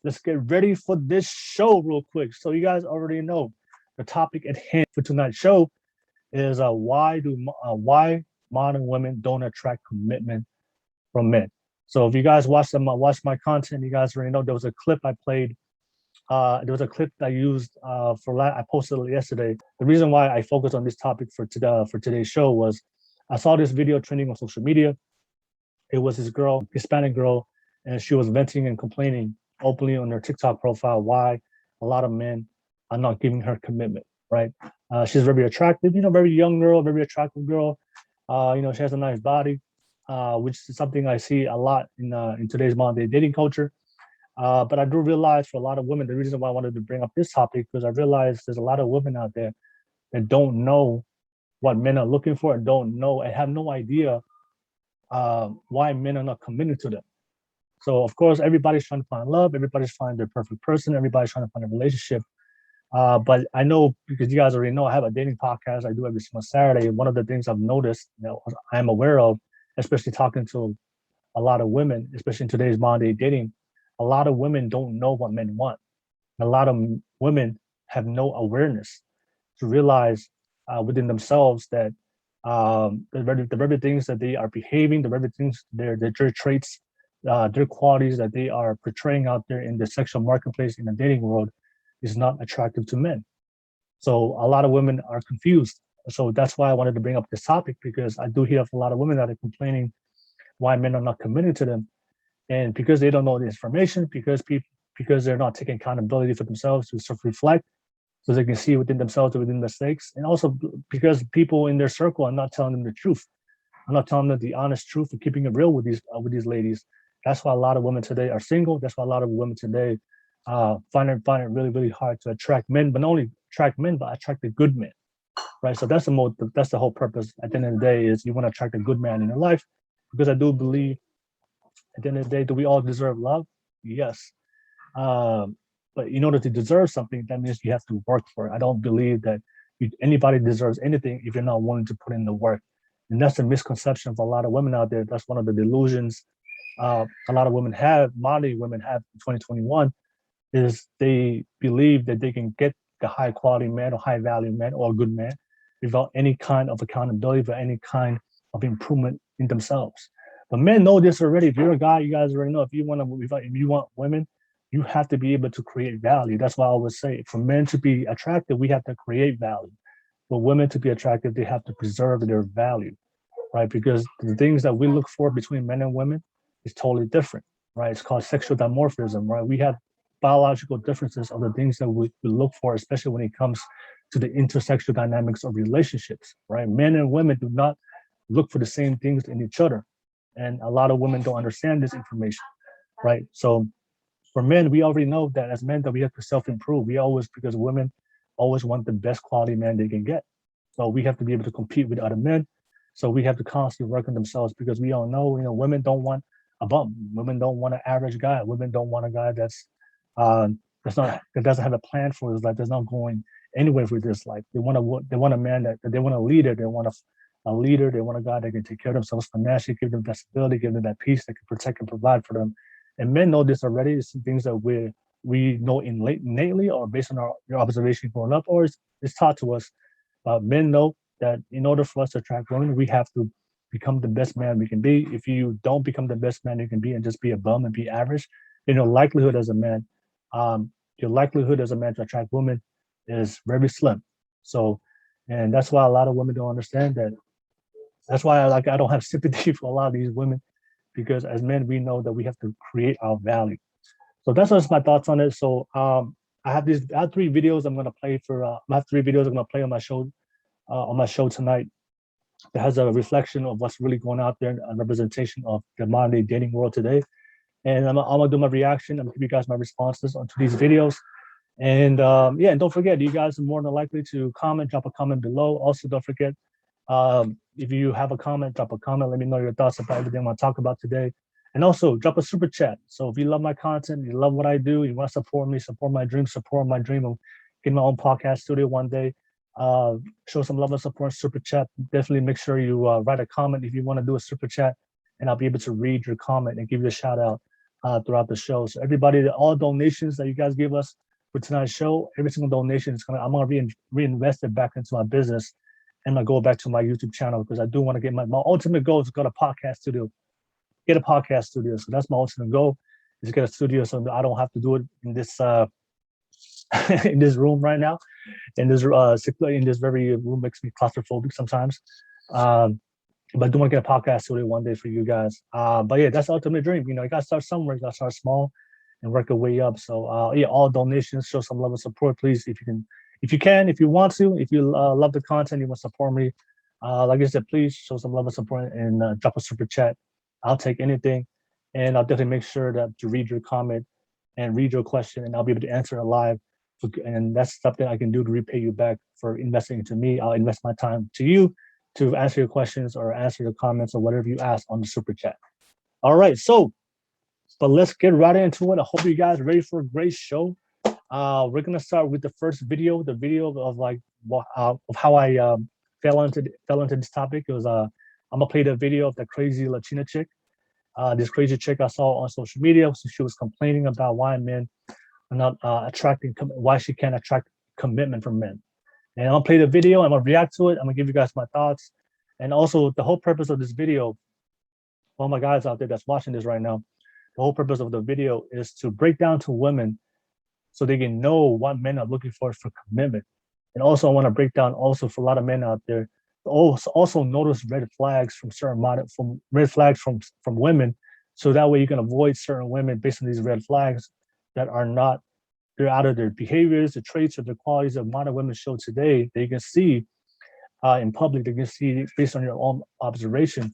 let's get ready for this show real quick. So you guys already know the topic at hand for tonight's show is why modern women don't attract commitment from men. So if you guys watch my content, you guys already know there was a clip I played. There was a clip I used I posted it yesterday. The reason why I focused on this topic for today's show was I saw this video trending on social media. It was this girl, Hispanic girl, and she was venting and complaining openly on her TikTok profile why a lot of men are not giving her commitment. Right? She's very attractive, very young girl, very attractive girl. She has a nice body, which is something I see a lot in today's modern day dating culture. But I do realize for a lot of women, the reason why I wanted to bring up this topic, because I realize there's a lot of women out there that don't know what men are looking for and don't know and have no idea why men are not committed to them. So of course, everybody's trying to find love, everybody's trying their perfect person, everybody's trying to find a relationship. But I know, because you guys already know, I have a dating podcast I do every single Saturday. One of the things I've noticed, I'm aware of, especially talking to a lot of women, especially in today's modern day dating, a lot of women don't know what men want. A lot of women have no awareness to realize within themselves that the very things that they are behaving, the very things, their traits, their qualities that they are portraying out there in the sexual marketplace, in the dating world, is not attractive to men. So a lot of women are confused. So that's why I wanted to bring up this topic, because I do hear from a lot of women that are complaining why men are not committed to them. And because they don't know the information, because they're not taking accountability for themselves to self-reflect, so they can see within themselves or within mistakes, and also because people in their circle are not telling them the truth. I'm not telling them the honest truth and keeping it real with these ladies. That's why a lot of women today are single. That's why a lot of women today find it really, really hard to attract men, but not only attract men, but attract the good men, right? So that's the whole purpose. At the end of the day, is you want to attract a good man in your life, because I do believe at the end of the day, do we all deserve love? Yes. But in order to deserve something, that means you have to work for it. I don't believe that anybody deserves anything if you're not willing to put in the work. And that's a misconception for a lot of women out there. That's one of the delusions a lot of women have, modern women have in 2021, is they believe that they can get the high quality man or high value man or a good man without any kind of accountability, without any kind of improvement in themselves. But men know this already. If you're a guy, you guys already know, if you want women, you have to be able to create value. That's why I always say, for men to be attractive, we have to create value. For women to be attractive, they have to preserve their value, right? Because the things that we look for between men and women is totally different, right? It's called sexual dimorphism, right? We have biological differences of the things that we look for, especially when it comes to the intersexual dynamics of relationships, right? Men and women do not look for the same things in each other. And a lot of women don't understand this information, right? So for men, we already know that as men that we have to self-improve. Because women always want the best quality man they can get. So we have to be able to compete with other men. So we have to constantly work on themselves, because we all know, women don't want a bum. Women don't want an average guy. Women don't want a guy that doesn't have a plan for his life, that's not going anywhere with his life. They want a man that they want a leader. They want a leader. They want a guy that can take care of themselves financially, give them that stability, give them that peace, that can protect and provide for them. And men know this already. It's things that we know innately, or based on our observation growing up, or it's taught to us. Men know that in order for us to attract women, we have to become the best man we can be. If you don't become the best man you can be and just be a bum and be average, then your likelihood as a man to attract women is very slim. So, and that's why a lot of women don't understand that. That's why I don't have sympathy for a lot of these women, because as men, we know that we have to create our value. So that's just my thoughts on it. So I have 3 videos I'm gonna play on my show tonight, that has a reflection of what's really going out there, a representation of the modern day dating world today. And I'm gonna do my reaction. I'm gonna give you guys my responses onto these videos. And and don't forget, you guys are more than likely to drop a comment below. Also, don't forget, if you have a comment, drop a comment. Let me know your thoughts about everything I want to talk about today. And also drop a super chat. So if you love my content, you love what I do, you want to support me, support my dream of getting my own podcast studio one day, show some love and support, super chat. Definitely make sure you write a comment if you want to do a super chat, and I'll be able to read your comment and give you a shout out throughout the show. So everybody, all donations that you guys give us for tonight's show, every single donation is I'm gonna reinvest it back into my business, and I go back to my YouTube channel because I do want to get my ultimate goal is to go to podcast studio, get a podcast studio. So that's my ultimate goal, is to get a studio so that I don't have to do it in this in this room right now. In this very room makes me claustrophobic sometimes. But I do want to get a podcast studio one day for you guys. But yeah, that's the ultimate dream. You know, you gotta start somewhere, you gotta start small and work your way up. So yeah, all donations, show some level of support, please. If you want to, if you love the content, you want to support me, like I said, please show some level of support and drop a super chat. I'll take anything, and I'll definitely make sure to read your comment and read your question, and I'll be able to answer it live. And that's something I can do to repay you back for investing into me. I'll invest my time to you to answer your questions or answer your comments or whatever you ask on the super chat. All right, but let's get right into it. I hope you guys are ready for a great show. We're gonna start with the first video, the video of how I fell into this topic. It was I'm gonna play the video of the crazy Latina chick. This crazy chick I saw on social media. So she was complaining about why men are not why she can't attract commitment from men. And I'll play the video. I'm gonna react to it. I'm gonna give you guys my thoughts. And also, the whole purpose of this video, all my guys out there that's watching this right now, the whole purpose of the video is to break down to women so they can know what men are looking for commitment. And also, I want to break down also for a lot of men out there, also notice red flags from from women, so that way you can avoid certain women based on these red flags that are not. They're out of their behaviors, the traits, or the qualities that modern women show today. That you can see in public. They can see based on your own observation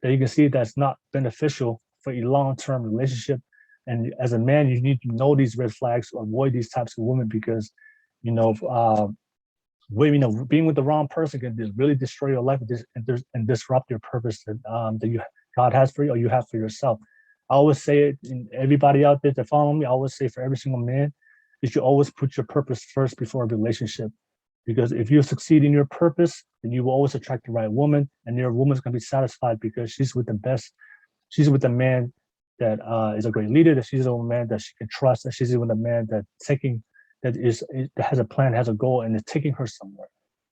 that you can see that's not beneficial for a long-term relationship. And as a man, you need to know these red flags to avoid these types of women because, being with the wrong person can really destroy your life and disrupt your purpose that God has for you or you have for yourself. I always say it, and everybody out there that follow me, I always say for every single man, you should always put your purpose first before a relationship. Because if you succeed in your purpose, then you will always attract the right woman, and your woman's gonna be satisfied because she's with the best. She's with a man that is a great leader. That she's a man that she can trust. That she's with a man that has a plan, has a goal, and is taking her somewhere.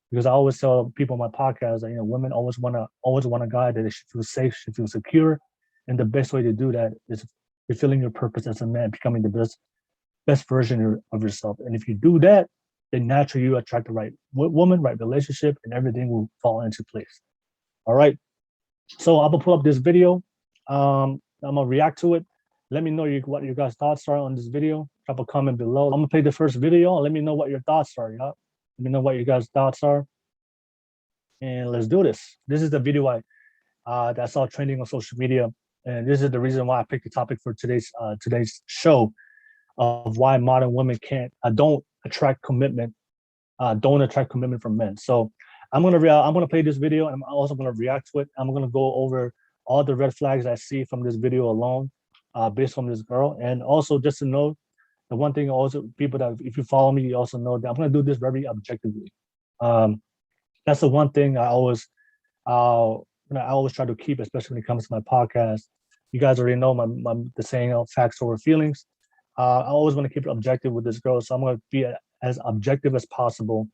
Because I always tell people on my podcast that women always want a guy that she feels safe, she feels secure, and the best way to do that is fulfilling your purpose as a man, becoming the best version of yourself. And if you do that, then naturally you attract the right woman, right relationship, and everything will fall into place. All right. So I'm gonna pull up this video. I'm gonna react to it. Let me know what your guys' thoughts are on this video. Drop a comment below. I'm gonna play the first video and let me know what your thoughts are. Yeah. Let me know what your guys' thoughts are. And let's do this. This is the video that I saw trending on social media. And this is the reason why I picked the topic for today's show of why modern women don't attract commitment from men. So I'm gonna play this video, and I'm also gonna react to it. I'm gonna go over all the red flags I see from this video alone, based on this girl. And also just to know, the one thing also, people that if you follow me, you also know that I'm gonna do this very objectively. That's the one thing I always try to keep, especially when it comes to my podcast. You guys already know the saying of facts over feelings. I always want to keep it objective with this girl, so I'm going to be as objective as possible.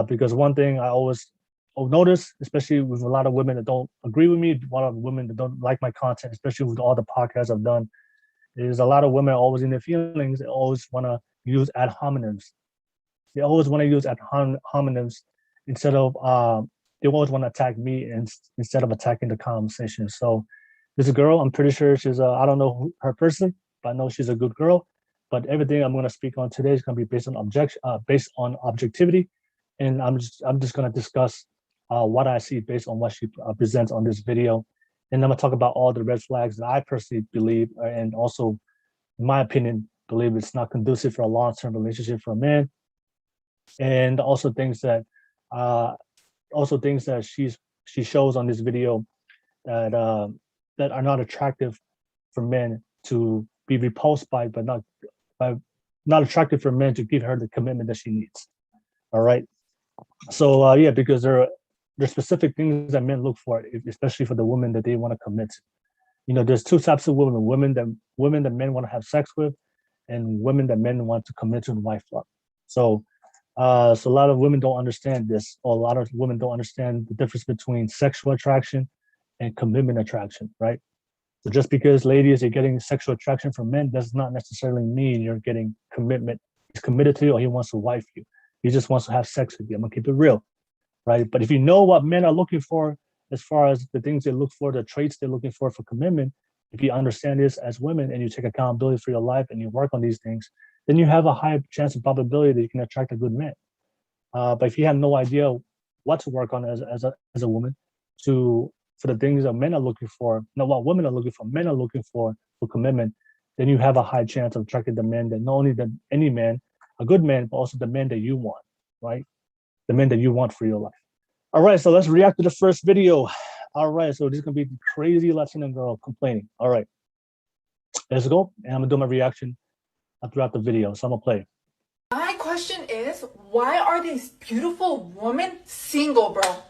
Because one thing I always notice, especially with a lot of women that don't agree with me, a lot of women that don't like my content, especially with all the podcasts I've done, is a lot of women are always in their feelings. They always want to use ad hominems. They always want to use ad hominems instead of they always want to attack me instead of attacking the conversation. So this girl, I'm pretty sure she's I don't know her person, but I know she's a good girl. But everything I'm going to speak on today is going to be based on objectivity, and I'm just going to discuss what I see based on what she presents on this video, and I'm going to talk about all the red flags that I personally believe, and also, in my opinion, believe it's not conducive for a long-term relationship for a man, and also things that she shows on this video that are not attractive for men to be repulsed by, but not attractive for men to give her the commitment that she needs. All right. So yeah, because there are specific things that men look for, especially for the woman that they want to commit to. There's two types of women: women that men want to have sex with, and women that men want to commit to the wife love. So, so a lot of women don't understand this, or a lot of women don't understand the difference between sexual attraction and commitment attraction, right? So just because ladies are getting sexual attraction from men does not necessarily mean you're getting commitment. He's committed to you, or he wants to wife you. He just wants to have sex with you. I'm gonna keep it real, right? But if you know what men are looking for, as far as the things they look for, the traits they're looking for commitment, if you understand this as women and you take accountability for your life and you work on these things, then you have a high chance of probability that you can attract a good man. But if you have no idea what to work on as a woman to for the things that men are looking for, not what women are looking for, men are looking for commitment, then you have a high chance of attracting the man that not only that any man, a good man, but also the man that you want, right? The man that you want for your life. All right, so let's react to the first video. All right, so this is gonna be the crazy Latina girl complaining. All right, let's go. And I'm gonna do my reaction throughout the video. So I'm gonna play. My question is, why are these beautiful women single, bro?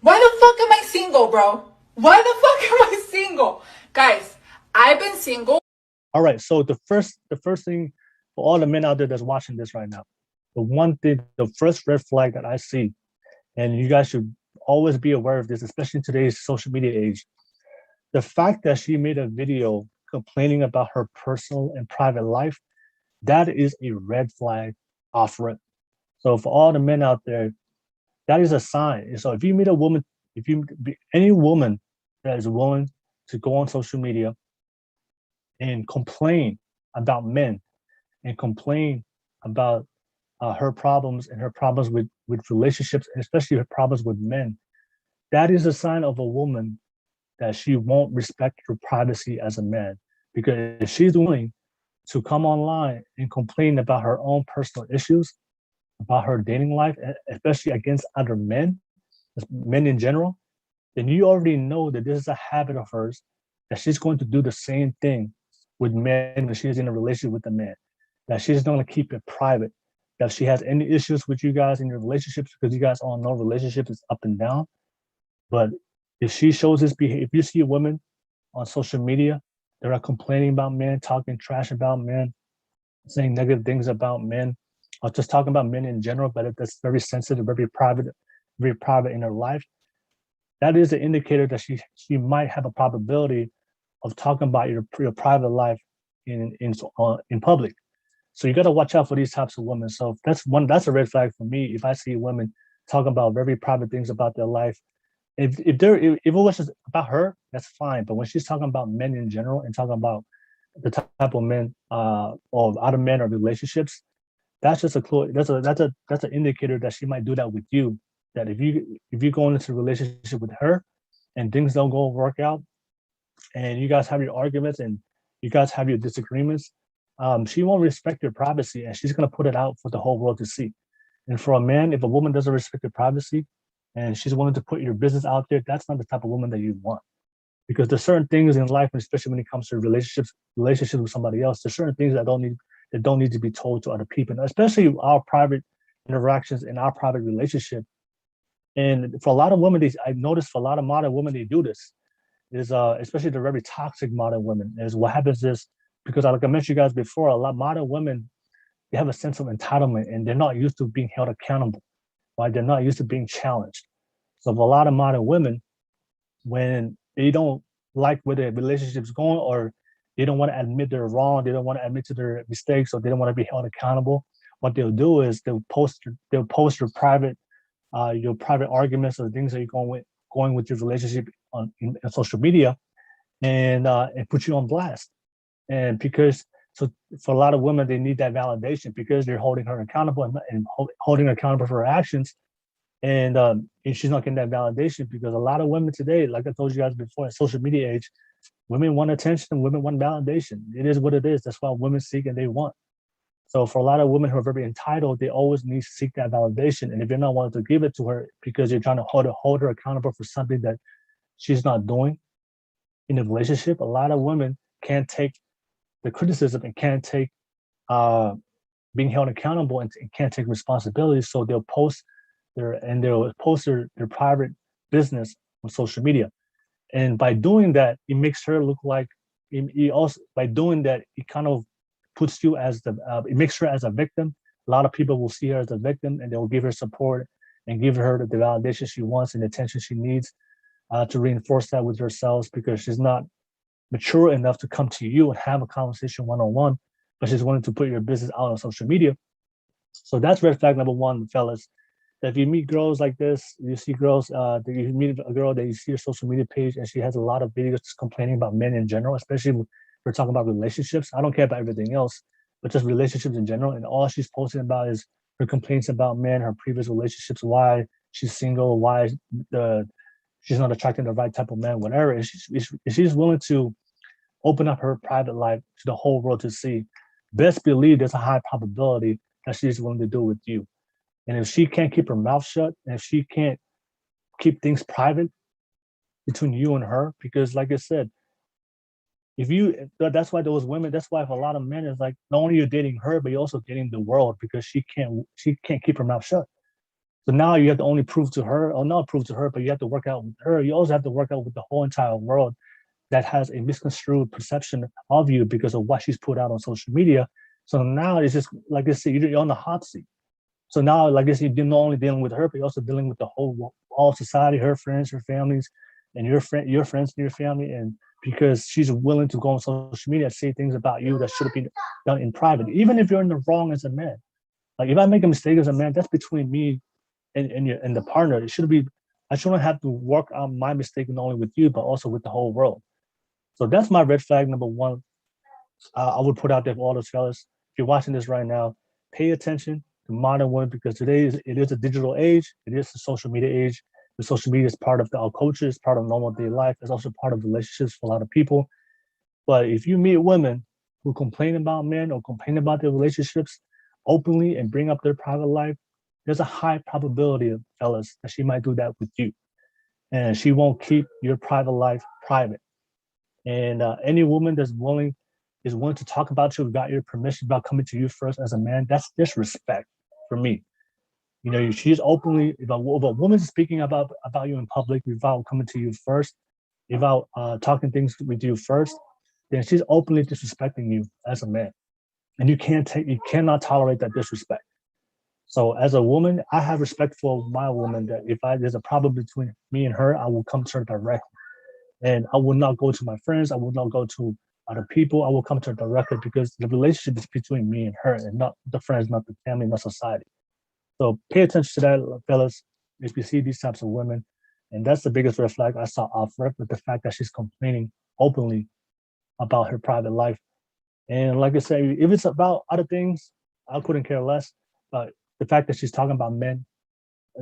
Why the fuck am I single, bro? Why the fuck am I single? Guys, I've been single. All right, so the first thing for all the men out there that's watching this right now, the first red flag that I see, and you guys should always be aware of this, especially in today's social media age, the fact that she made a video complaining about her personal and private life, that is a red flag off rip. So for all the men out there, that is a sign. So if you meet a woman, any woman that is willing to go on social media and complain about men and complain about her problems and her problems with relationships, and especially her problems with men, that is a sign of a woman that she won't respect your privacy as a man. Because if she's willing to come online and complain about her own personal issues, about her dating life, especially against other men in general, then you already know that this is a habit of hers, that she's going to do the same thing with men when she's in a relationship with a man, that she's going to keep it private, that if she has any issues with you guys in your relationships, because you guys all know relationship is up and down, but if she shows this behavior, if you see a woman on social media that are complaining about men, talking trash about men, saying negative things about men, or just talking about men in general, but that's very sensitive, very private in her life, that is an indicator that she might have a probability of talking about your private life in public. So you got to watch out for these types of women. So that's a red flag for me. If I see women talking about very private things about their life, if it was just about her, that's fine. But when she's talking about men in general and talking about the type of men or other men or relationships, that's just a clue. That's an indicator that she might do that with you. That if you go into a relationship with her and things don't go work out, and you guys have your arguments and you guys have your disagreements, she won't respect your privacy, and she's gonna put it out for the whole world to see. And for a man, if a woman doesn't respect your privacy and she's willing to put your business out there, that's not the type of woman that you want. Because there's certain things in life, especially when it comes to relationships with somebody else, there's certain things that don't need to be told to other people, and especially our private interactions in our private relationship. And for a lot of women, I've noticed for a lot of modern women, they do this. Is especially the very toxic modern women. Is what happens is, because like I mentioned you guys before, a lot of modern women, they have a sense of entitlement and they're not used to being held accountable, right? They're not used to being challenged. So for a lot of modern women, when they don't like where their relationship's going, or they don't want to admit they're wrong, they don't want to admit to their mistakes, or they don't want to be held accountable, what they'll do is they'll post your private arguments or things that you're going with your relationship in social media, and put you on blast. And because so for a lot of women, they need that validation because they're holding her accountable and holding her accountable for her actions. And she's not getting that validation because a lot of women today, like I told you guys before, in social media age, women want attention and women want validation. It is what it is. That's why women seek and they want. So for a lot of women who are very entitled, they always need to seek that validation. And if you're not wanting to give it to her because you're trying to hold her accountable for something that she's not doing in a relationship, a lot of women can't take the criticism and can't take being held accountable and can't take responsibility. So they'll post their private business on social media. And by doing that, it makes her look like it also by doing that, it kind of puts you as it makes her as a victim. A lot of people will see her as a victim, and they will give her support and give her the validation she wants and the attention she needs to reinforce that with herself, because she's not mature enough to come to you and have a conversation one-on-one, but she's willing to put your business out on social media. So that's red flag number one, fellas. If you meet girls like this, you see girls, that you meet a girl that you see her social media page and she has a lot of videos complaining about men in general, especially when we're talking about relationships. I don't care about everything else, but just relationships in general. And all she's posting about is her complaints about men, her previous relationships, why she's single, why she's not attracting the right type of man, whatever. And she's willing to open up her private life to the whole world to see, best believe there's a high probability that she's willing to do with you. And if she can't keep her mouth shut, and if she can't keep things private between you and her, because like I said, that's why those women, that's why if a lot of men is like, not only you're dating her, but you're also dating the world, because she can't keep her mouth shut. So now you have to only prove to her, or not prove to her, but you have to work out with her. You also have to work out with the whole entire world that has a misconstrued perception of you because of what she's put out on social media. So now it's just, like I said, you're on the hot seat. So now, like I said, you're not only dealing with her, but you're also dealing with the all society, her friends, her families, and your friends and your family. And because she's willing to go on social media and say things about you that should have been done in private, even if you're in the wrong as a man. Like if I make a mistake as a man, that's between me and the partner. It should be, I shouldn't have to work on my mistake not only with you, but also with the whole world. So that's my red flag number one. I would put out there for all those fellas. If you're watching this right now, pay attention to modern women, because today it is a digital age. It is a social media age. The social media is part of our culture. It's part of normal day life. It's also part of relationships for a lot of people. But if you meet women who complain about men or complain about their relationships openly and bring up their private life, there's a high probability, of fellas, that she might do that with you. And she won't keep your private life private. And any woman is willing to talk about you without your permission, about coming to you first as a man, that's disrespect for me. You know, she's openly, if a woman's speaking about you in public without coming to you first, without talking things with you first, then she's openly disrespecting you as a man. And you cannot tolerate that disrespect. So as a woman, I have respect for my woman, that if there's a problem between me and her, I will come to her directly. And I will not go to my friends. I will not go to other people. I will come to her directly, because the relationship is between me and her, and not the friends, not the family, not society. So pay attention to that, fellas, if you see these types of women. And that's the biggest red flag I saw off rip, with the fact that she's complaining openly about her private life. And like I said, if it's about other things, I couldn't care less. But the fact that she's talking about men,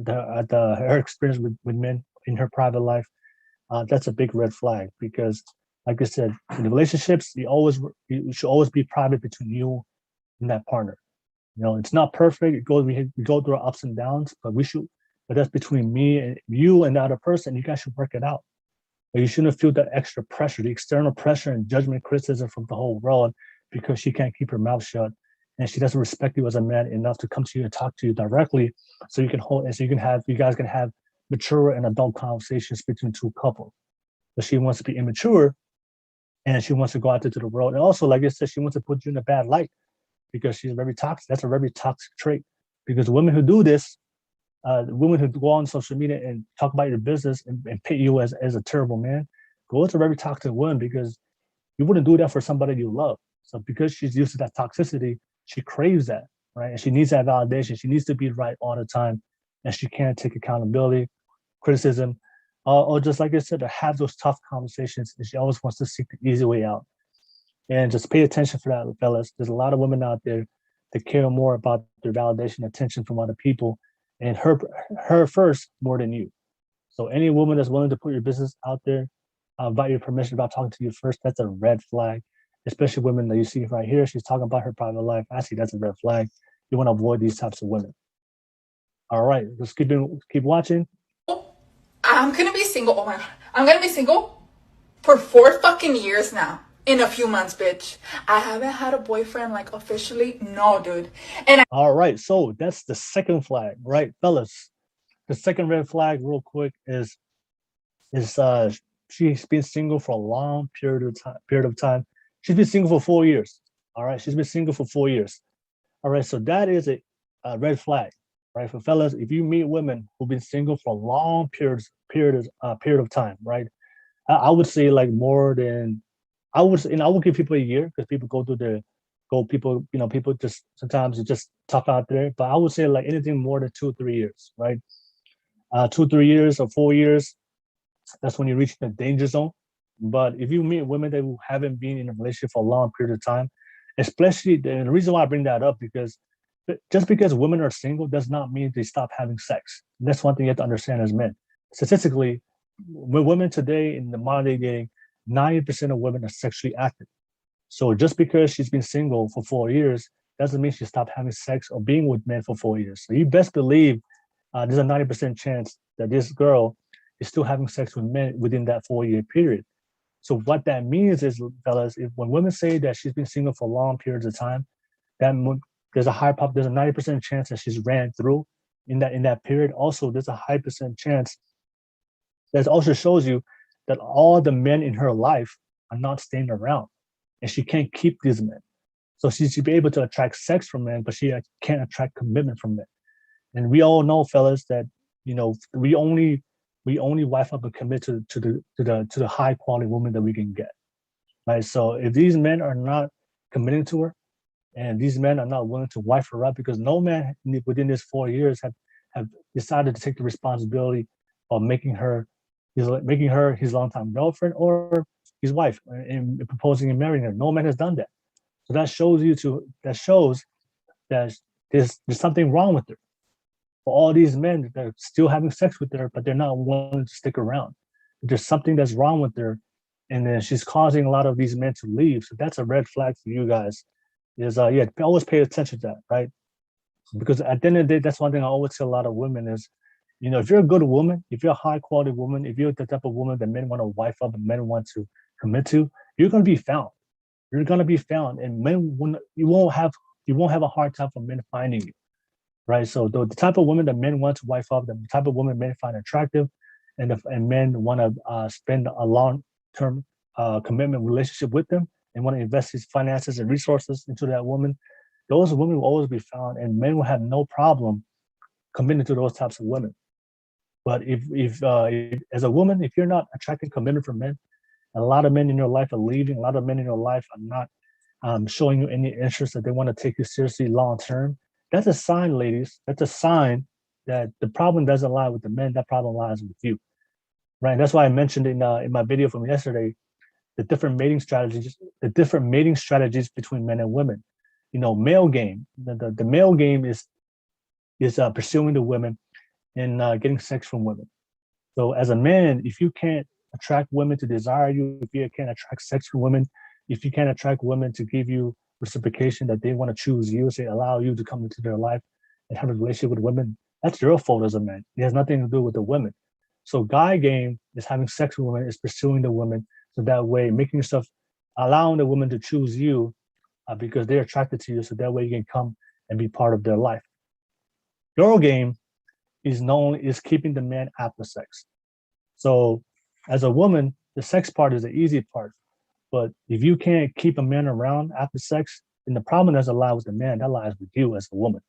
her experience with men in her private life, that's a big red flag, because, like I said, in the relationships, you should always be private between you and that partner. You know, it's not perfect. We go through our ups and downs, but that's between me and you and the other person. You guys should work it out. But you shouldn't feel that extra pressure, the external pressure and judgment, criticism from the whole world, because she can't keep her mouth shut and she doesn't respect you as a man enough to come to you and talk to you directly, so you guys can have mature and adult conversations between two couples. But she wants to be immature, and she wants to go out into the world. And also, like I said, she wants to put you in a bad light, because she's very toxic. That's a very toxic trait. Because the women who do this, the women who go on social media and talk about your business and paint you as a terrible man, those are very toxic women, because you wouldn't do that for somebody you love. So because she's used to that toxicity, she craves that, right? And she needs that validation. She needs to be right all the time, and she can't take accountability, criticism, or just like I said, to have those tough conversations. And she always wants to seek the easy way out. And just pay attention for that, fellas. There's a lot of women out there that care more about their validation, attention from other people, and her first more than you. So any woman that's willing to put your business out there, about your permission, about talking to you first, that's a red flag. Especially women that you see right here, she's talking about her private life. I see that's a red flag. You want to avoid these types of women. All right, let's keep watching. I'm gonna be single. Oh my god, I'm gonna be single for 4 fucking years now. In a few months, bitch. I haven't had a boyfriend, like, officially. No, dude. And all right, so that's the second flag, right, fellas? The second red flag, real quick, is she's been single for a long period of time. She's been single for 4 years. All right, she's been single for 4 years. All right, so that is a red flag, right? For fellas, if you meet women who've been single for a long period of time, right? I would say like more than I would, I would give people a year because people go through the go people, people just sometimes just talk out there. But I would say like anything more than 2 or 3 years, right? 2 3 years or 4 years, that's when you reach the danger zone. But if you meet women that who haven't been in a relationship for a long period of time, especially the reason why I bring that up because just because women are single does not mean they stop having sex. That's one thing you have to understand as men. Statistically, with women today in the modern day dating, 90% of women are sexually active. So just because she's been single for 4 years doesn't mean she stopped having sex or being with men for 4 years. So you best believe there's a 90% chance that this girl is still having sex with men within that 4 year period. So what that means is, fellas, if when women say that she's been single for long periods of time, that there's a 90% chance that she's ran through in that period. Also, there's a high percent chance that also shows you that all the men in her life are not staying around, and she can't keep these men. So she should be able to attract sex from men, but she can't attract commitment from men. And we all know, fellas, that we only wife up and commit to the high quality woman that we can get. Right. So if these men are not committing to her, and these men are not willing to wife her up, because no man within these 4 years have decided to take the responsibility of making her his longtime girlfriend or his wife and proposing and marrying her. No man has done that. So that shows that there's something wrong with her. For all these men that are still having sex with her, but they're not willing to stick around. There's something that's wrong with her, and then she's causing a lot of these men to leave. So that's a red flag for you guys. Is always pay attention to that, right? Because at the end of the day, that's one thing I always tell a lot of women is, if you're a good woman, if you're a high quality woman, if you're the type of woman that men want to wife up and men want to commit to, you're gonna be found. You're gonna be found, and you won't have a hard time for men finding you, right? So the type of woman that men want to wife up, the type of woman men find attractive, and men want to spend a long term commitment relationship with them and want to invest his finances and resources into that woman, those women will always be found, and men will have no problem committing to those types of women. But if as a woman, if you're not attracting commitment from men, a lot of men in your life are leaving. A lot of men in your life are not showing you any interest that they want to take you seriously long term. That's a sign, ladies. That's a sign that the problem doesn't lie with the men. That problem lies with you, right? That's why I mentioned in my video from yesterday the different mating strategies between men and women. Male game. The male game is pursuing the women and getting sex from women. So as a man, if you can't attract women to desire you, if you can't attract sex from women, if you can't attract women to give you reciprocation that they want to choose you, say allow you to come into their life and have a relationship with women, that's your fault as a man. It has nothing to do with the women. So guy game is having sex with women, is pursuing the women. So that way, allowing the woman to choose you because they're attracted to you. So that way you can come and be part of their life. Girl game is keeping the man after sex. So as a woman, the sex part is the easy part. But if you can't keep a man around after sex, then the problem doesn't lie with the man, that lies with you as a woman.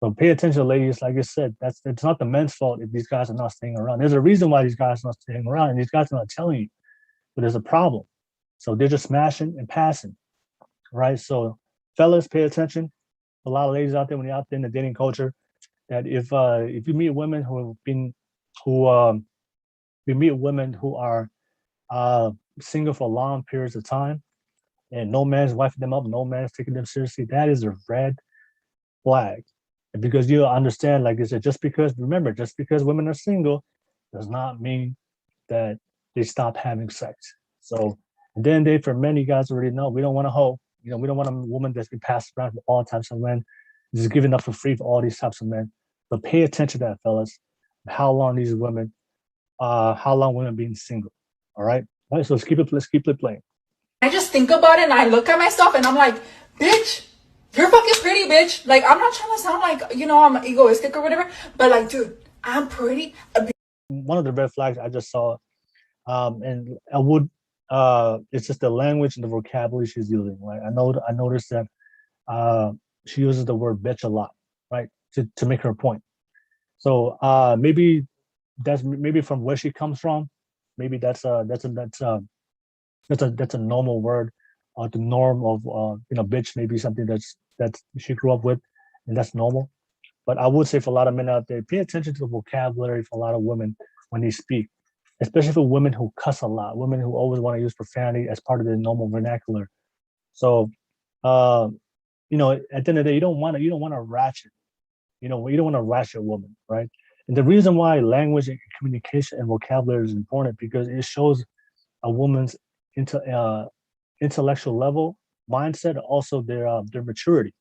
So pay attention, ladies. Like I said, it's not the men's fault if these guys are not staying around. There's a reason why these guys are not staying around, and these guys are not telling you. But there's a problem. So they're just smashing and passing, right? So fellas, pay attention. A lot of ladies out there, when you're out there in the dating culture, that if you meet women who are single for long periods of time, and no man's wifing them up, no man's taking them seriously, that is a red flag. And because you understand, like I said, just because women are single does not mean that they stop having sex. So and then for men, you guys already know, we don't want a hoe. We don't want a woman that's been passed around for all types of men, just giving up for free for all these types of men. But pay attention to that, fellas. How long women being single. All right. All right. So let's keep it playing. I just think about it and I look at myself and I'm like, bitch, you're fucking pretty, bitch. Like, I'm not trying to sound like, I'm egoistic or whatever, but like, dude, I'm pretty. One of the red flags I just saw And I would it's just the language and the vocabulary she's using, right? I noticed that she uses the word bitch a lot, right? To make her point. So maybe maybe from where she comes from, maybe that's a normal word, the norm of bitch, maybe something that's she grew up with, and that's normal. But I would say for a lot of men out there, pay attention to the vocabulary for a lot of women when they speak, especially for women who cuss a lot, women who always want to use profanity as part of their normal vernacular. So, uh, at the end of the day, you don't want to ratchet, you don't want to ratchet a woman, right? And the reason why language and communication and vocabulary is important because it shows a woman's into intellectual level, mindset, also their maturity,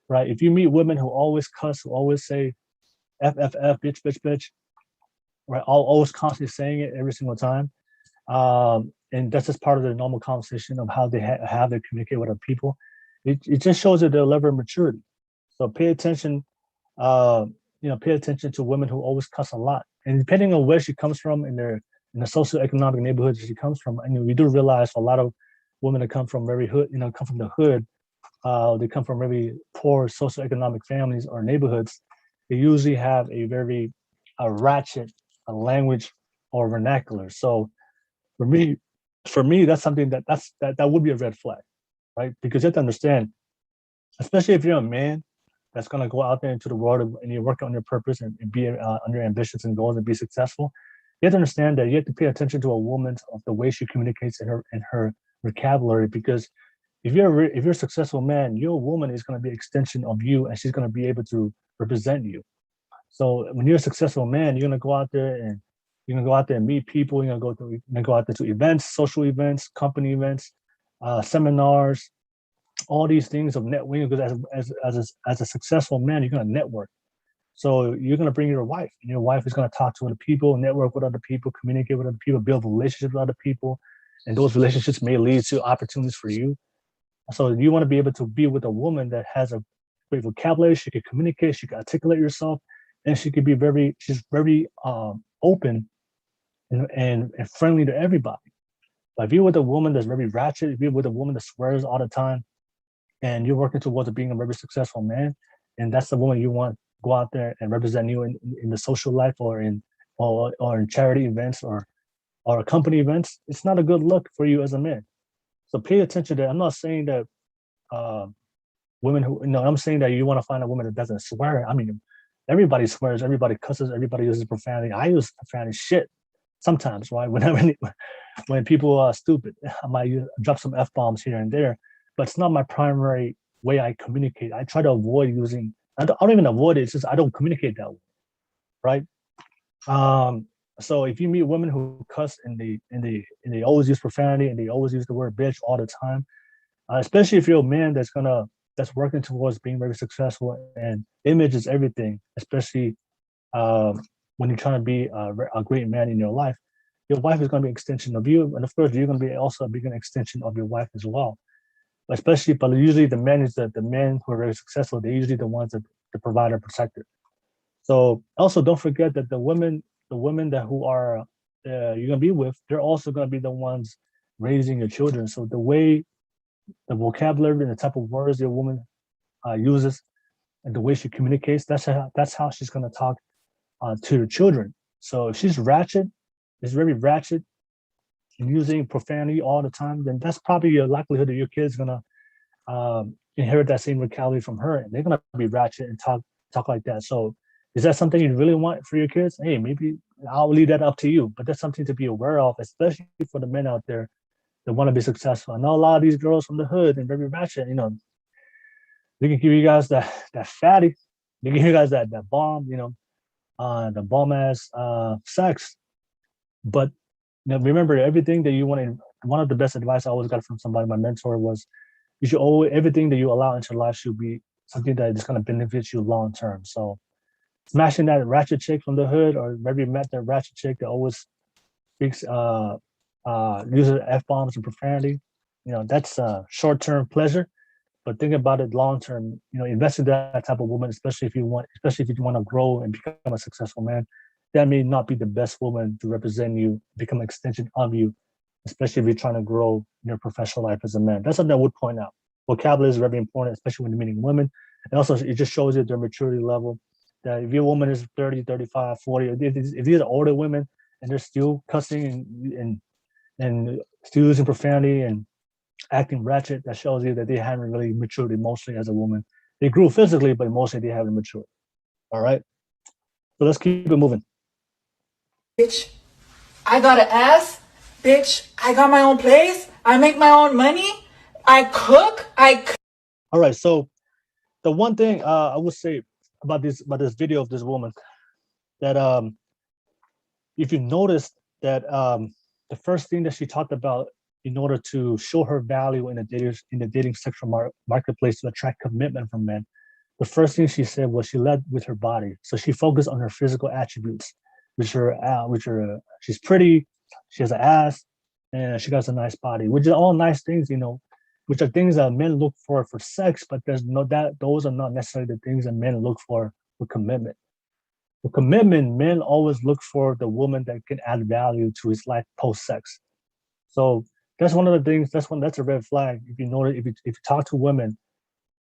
right? If you meet women who always cuss, who always say f f f, bitch, bitch, bitch, right, always constantly saying it every single time, and that's just part of their normal conversation of how they communicate with other people. It just shows that their level of maturity. So pay attention, uh, pay attention to women who always cuss a lot, and depending on where she comes from in the socioeconomic neighborhood that she comes from, we do realize a lot of women that come from very hood, come from the hood, they come from very poor socioeconomic families or neighborhoods. They usually have a very ratchet language or vernacular. So for me, that's something that would be a red flag, right? Because you have to understand, especially if you're a man that's gonna go out there into the world and you're working on your purpose and be on your ambitions and goals and be successful. You have to understand that you have to pay attention to a woman of the way she communicates in her vocabulary because if you're a successful man, your woman is going to be an extension of you, and she's going to be able to represent you. So when you're a successful man, you're gonna go out there and meet people. You're gonna go out there to events, social events, company events, seminars, all these things of networking. Because as a successful man, you're gonna network. So you're gonna bring your wife, and your wife is gonna talk to other people, network with other people, communicate with other people, build relationships with other people, and those relationships may lead to opportunities for you. So you want to be able to be with a woman that has a great vocabulary. She can communicate. She can articulate herself, and she's very open and friendly to everybody. But if you're with a woman that's very ratchet, if you're with a woman that swears all the time, and you're working towards being a very successful man, and that's the woman you want to go out there and represent you in the social life or in charity events or company events, it's not a good look for you as a man. So pay attention to that. I'm not saying that uh, women who no, I'm saying that you want to find a woman that doesn't swear. I mean, everybody swears, everybody cusses, everybody uses profanity. I use profanity shit sometimes, right? When people are stupid, I might drop some f bombs here and there, but it's not my primary way I communicate. I try to avoid using. I don't even avoid it. It's just I don't communicate that way, right? Um, so if you meet women who cuss and they always use profanity and they always use the word bitch all the time, especially if you're a man that's working towards being very successful and image is everything, especially when you're trying to be a great man in your life, your wife is going to be an extension of you, and of course you're going to be also a big extension of your wife as well. Especially, but usually the men who are very successful, they're usually the ones that the provider protector. So also don't forget that the women that who are you're gonna be with, they're also gonna be the ones raising your children. So the way the vocabulary and the type of words your woman uses and the way she communicates, that's how she's gonna talk to your children. So if she's ratchet, is very ratchet and using profanity all the time, then that's probably a likelihood that your kid's gonna inherit that same vocabulary from her, and they're gonna be ratchet and talk like that. So is that something you really want for your kids? Hey, maybe I'll leave that up to you, but that's something to be aware of, especially for the men out there that want to be successful. I know a lot of these girls from the hood and very ratchet, they can give you guys that fatty, they can give you guys that bomb, the bomb ass sex. But remember everything that you want to. One of the best advice I always got from somebody, my mentor, was you should always everything that you allow into life should be something that is going to benefit you long term. So smashing that ratchet chick from the hood, or maybe met that ratchet chick that always speaks uses f bombs and profanity. That's short term pleasure, but think about it long term. Invest in that type of woman, especially if you want to grow and become a successful man. that may not be the best woman to represent you, become an extension of you, especially if you're trying to grow in your professional life as a man. That's something I would point out. Vocabulary is very important, especially when you're meeting women. And also, it just shows you their maturity level. That if your woman is 30, 35, 40, if these are older women and they're still cussing and still using profanity and acting ratchet, that shows you that they haven't really matured emotionally as a woman. They grew physically, but emotionally they haven't matured. All right. So let's keep it moving. Bitch, I got an ass. Bitch, I got my own place. I make my own money. I cook. All right. So the one thing I would say about this video of this woman, that if you notice that the first thing that she talked about in order to show her value in the dating sexual marketplace to attract commitment from men, the first thing she said was she led with her body. So she focused on her physical attributes, which are she's pretty, she has an ass, and she got a nice body, which are all nice things, which are things that men look for sex, but those are not necessarily the things that men look for commitment. For commitment, men always look for the woman that can add value to his life post-sex. So that's one of the things. That's a red flag. If you notice, if you talk to women,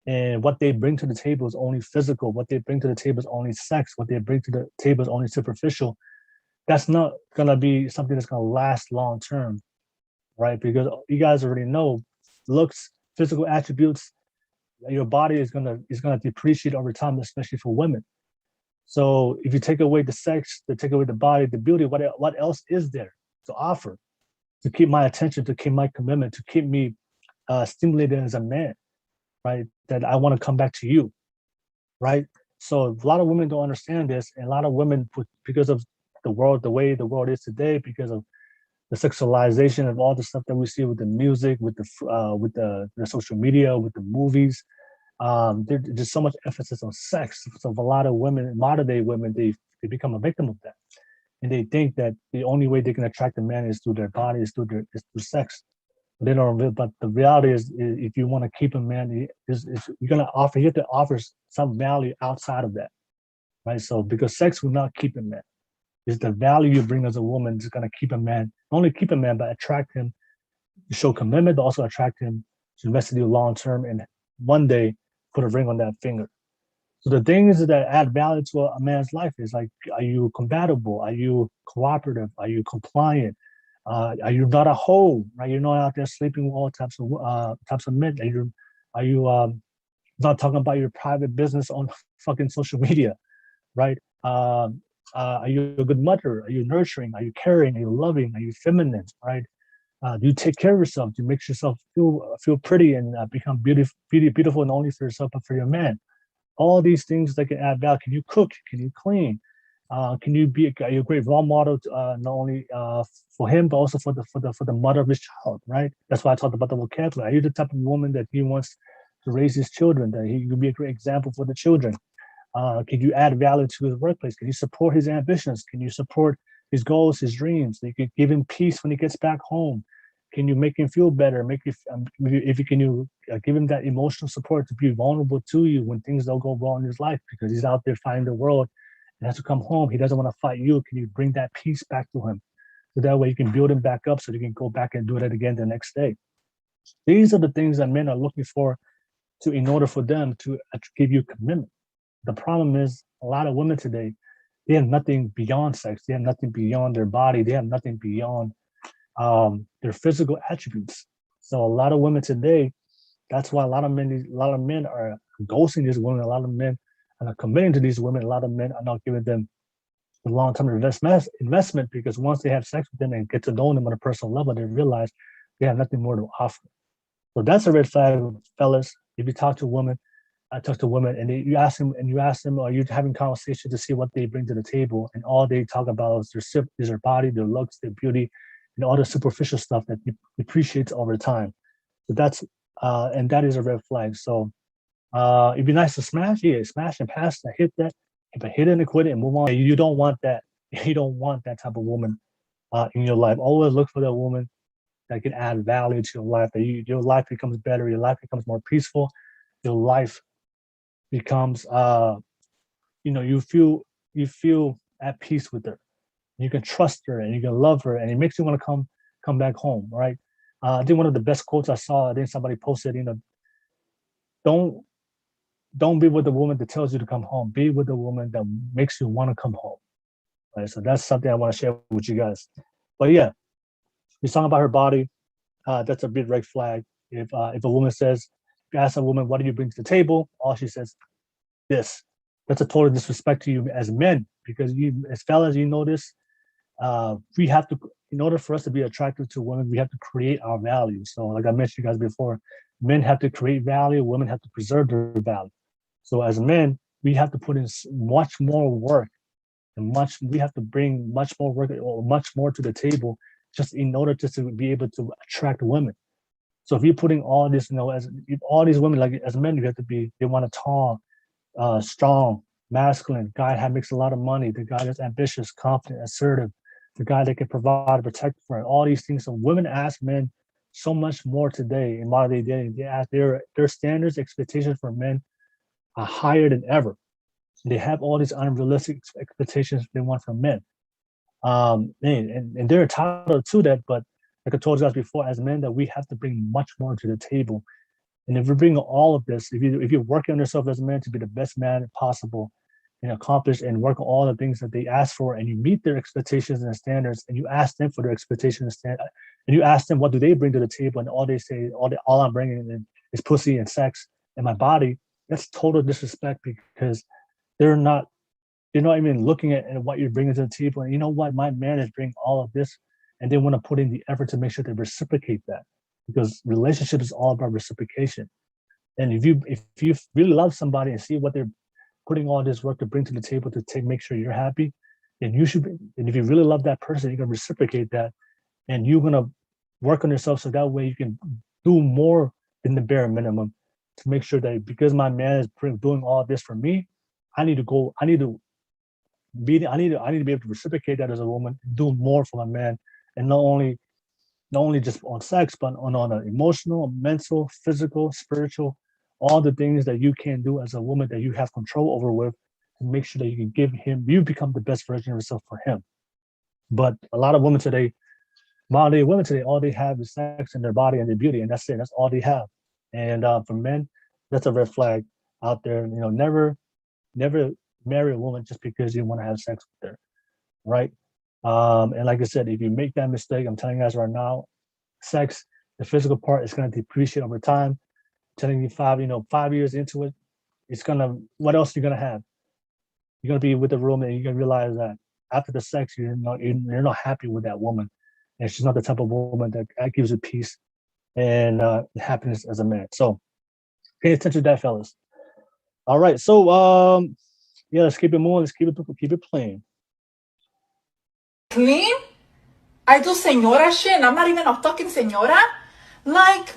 and what they bring to the table is only physical, what they bring to the table is only sex, what they bring to the table is only superficial, that's not gonna be something that's gonna last long term, right? Because you guys already know, looks, physical attributes, your body is gonna depreciate over time, especially for women. So if you take away the sex, to take away the body, the beauty, what else is there to offer to keep my attention, to keep my commitment, to keep me stimulated as a man, right? That I want to come back to you, right? So a lot of women don't understand this, and a lot of women, because of the way the world is today, because of the sexualization of all the stuff that we see with the music, with the social media, with the movies, there's just so much emphasis on sex. So for a lot of women, modern day women, they become a victim of that, and they think that the only way they can attract a man is through their body, is through sex. But they don't. But the reality is if you want to keep a man, you're gonna offer. You have to offer some value outside of that, right? So because sex will not keep a man. It's the value you bring as a woman is gonna keep a man. Not only keep a man, but attract him to show commitment, but also attract him to invest in you long term, and one day put a ring on that finger. So the things that add value to a man's life is like, are you compatible? Are you cooperative? Are you compliant? Are you not a hoe? Right? You're not out there sleeping with all types of men. Are you not talking about your private business on fucking social media, right? Are you a good mother? Are you nurturing? Are you caring? Are you loving? Are you feminine? Right? Do you take care of yourself? Do you make yourself feel pretty and become beautiful, not only for yourself but for your man? All these things that can add value. Can you cook? Can you clean? Can you be a great role model not only for him but also for the mother of his child? Right. That's why I talked about the vocabulary. Are you the type of woman that he wants to raise his children? That he could be a great example for the children. Can you add value to his workplace? Can you support his ambitions? Can you support his goals, his dreams? You can give him peace when he gets back home. Can you make him feel better? If you can give him that emotional support to be vulnerable to you when things don't go wrong in his life because he's out there fighting the world and has to come home. He doesn't want to fight you. Can you bring that peace back to him? So that way you can build him back up so he can go back and do it again the next day. These are the things that men are looking for in order for them to give you commitment. The problem is a lot of women today, they have nothing beyond sex. They have nothing beyond their body. They have nothing beyond their physical attributes. So a lot of women today, that's why a lot of men are ghosting these women. A lot of men are not committing to these women. A lot of men are not giving them the long-term investment because once they have sex with them and get to know them on a personal level, they realize they have nothing more to offer. So that's a red flag, fellas. If you talk to women, I talk to women, and you ask them, are you having conversation to see what they bring to the table? And all they talk about is their body, their looks, their beauty, and all the superficial stuff that depreciates over time. So and that is a red flag. So it'd be nice to smash, smash and pass that, hit that, but hit it and quit it and move on. You don't want that. You don't want that type of woman in your life. Always look for that woman that can add value to your life. That your life becomes better. Your life becomes more peaceful. Your life becomes, you feel at peace with her. You can trust her and you can love her, and it makes you want to come back home, right? I think one of the best quotes I saw, I think somebody posted, don't don't be with the woman that tells you to come home. Be with the woman that makes you want to come home. Right. So that's something I want to share with you guys. But yeah, you're talking about her body. That's a big red flag. If a woman says, if you ask a woman, what do you bring to the table? All she says, this. That's a total disrespect to you as men, because you, as fellas, you know this. We have to, in order for us to be attractive to women, we have to create our value. So, like I mentioned you guys before, men have to create value, women have to preserve their value. So, as men, we have to put in much more work, and we have to bring much more work or much more to the table, just in order just to be able to attract women. So, if you're putting all this, as if all these women, like as men, you have to be, they want a tall, strong, masculine guy that makes a lot of money, the guy that's ambitious, confident, assertive, the guy that can provide and protect for it, all these things. So women ask men so much more today in modern day dating. They ask their standards, expectations for men are higher than ever. They have all these unrealistic expectations they want from men. And they're entitled to that, but like I told you guys before, as men, that we have to bring much more to the table. And if we bring all of this, if you're working on yourself as a man to be the best man possible and accomplish and work on all the things that they ask for, and you meet their expectations and standards, and you ask them for their expectations and you ask them what do they bring to the table, and all they say, all I'm bringing is pussy and sex and my body, that's total disrespect, because they're not even looking at what you're bringing to the table. And you know what, my man is bringing all of this, and they want to put in the effort to make sure they reciprocate that, because relationship is all about reciprocation. And if you really love somebody and see what they're putting all this work to bring to the table to make sure you're happy, then you should be, and if you really love that person, you're gonna reciprocate that, and you're gonna work on yourself so that way you can do more than the bare minimum to make sure that, because my man is doing all this for me, I need to be able to reciprocate that as a woman, do more for my man, and not only just on sex, but on an emotional, mental, physical, spiritual, all the things that you can do as a woman that you have control over with, to make sure that you can give him, you become the best version of yourself for him. But a lot of women today, modern day women today, all they have is sex and their body and their beauty, and that's it. That's all they have. And for men, that's a red flag out there. Never marry a woman just because you want to have sex with her, right? And like I said, if you make that mistake, I'm telling you guys right now, sex, the physical part, is going to depreciate over time. I'm telling you, 5 years into it, what else are you going to have? You're going to be with the woman, and you're going to realize that after the sex, you're not happy with that woman. And she's not the type of woman that gives you peace and happiness as a man. So pay attention to that, fellas. All right. So, yeah, let's keep it moving. Let's keep it playing. Clean? I do senora shit, and I'm not even a fucking senora. Like,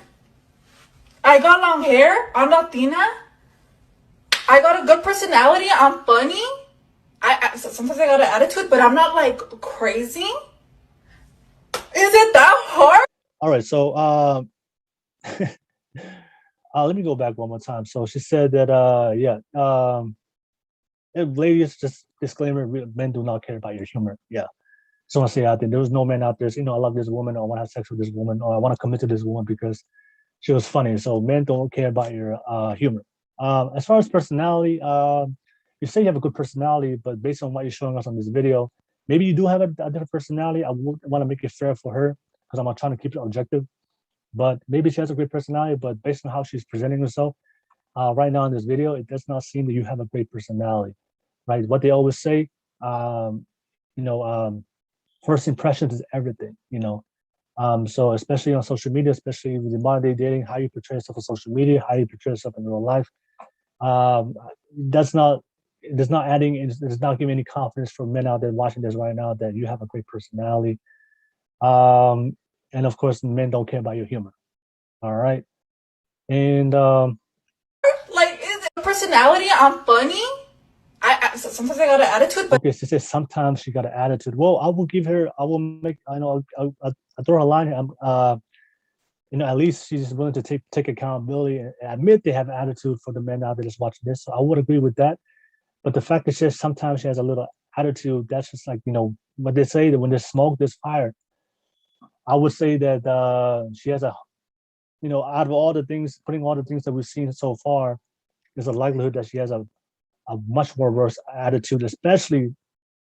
I got long hair, I'm Latina. I got a good personality, I'm funny. I sometimes I got an attitude, but I'm not like crazy. Is it that hard? All right, so let me go back one more time. So she said that ladies, just disclaimer, men do not care about your humor. Yeah. So I want to say out there was no man out there, I love this woman, or I want to have sex with this woman, or I want to commit to this woman because she was funny. So men don't care about your humor. As far as personality, you say you have a good personality, but based on what you're showing us on this video, maybe you do have a different personality. I want to make it fair for her, because I'm not trying to keep it objective. But maybe she has a great personality, but based on how she's presenting herself right now in this video, it does not seem that you have a great personality, right? What they always say, first impressions is everything, so especially on social media, especially with the modern day dating, how you portray yourself on social media, how you portray yourself in real life, it's not giving any confidence for men out there watching this right now that you have a great personality. And of course, men don't care about your humor. All right. And like, is it personality? I'm funny. I sometimes I got an attitude, but okay, she says sometimes she got an attitude. Well, I will throw her a line here. At least she's willing to take accountability and admit they have an attitude for the men out there that's watching this. So I would agree with that. But the fact that sometimes she has a little attitude, that's just like, what they say, that when there's smoke, there's fire. I would say that she has out of all the things, putting all the things that we've seen so far, there's a likelihood that she has a much more worse attitude, especially,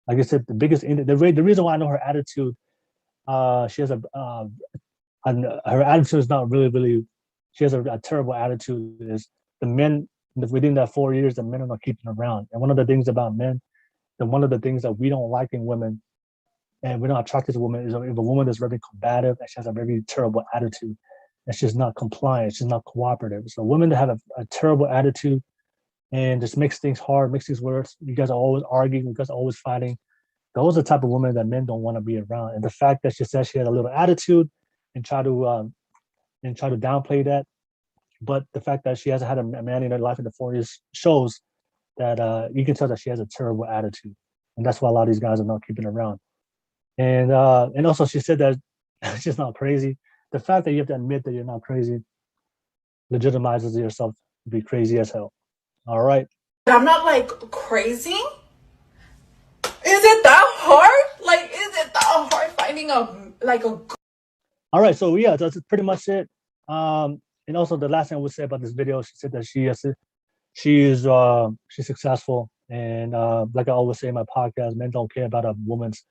like I said, the reason why I know her attitude, she has and her attitude is not really, she has a terrible attitude, is the men within that 4 years, the men are not keeping around. And one of the things about men, and one of the things that we don't like in women, and we're not attracted to women, is if a woman is very combative and she has a very terrible attitude, and she's not compliant, she's not cooperative. So women that have a terrible attitude and just makes things hard, makes things worse, you guys are always arguing, you guys are always fighting, those are the type of women that men don't want to be around. And the fact that she says she had a little attitude and try to downplay that, but the fact that she hasn't had a man in her life in the 4 years shows that you can tell that she has a terrible attitude, and that's why a lot of these guys are not keeping her around. And also she said that she's not crazy. The fact that you have to admit that you're not crazy legitimizes yourself to be crazy as hell. All right. I'm not like crazy. Is it that hard? Like, is it that hard finding a All right, so yeah, that's pretty much it. And also the last thing I would say about this video, she said that she's successful, and like I always say in my podcast, men don't care about a woman's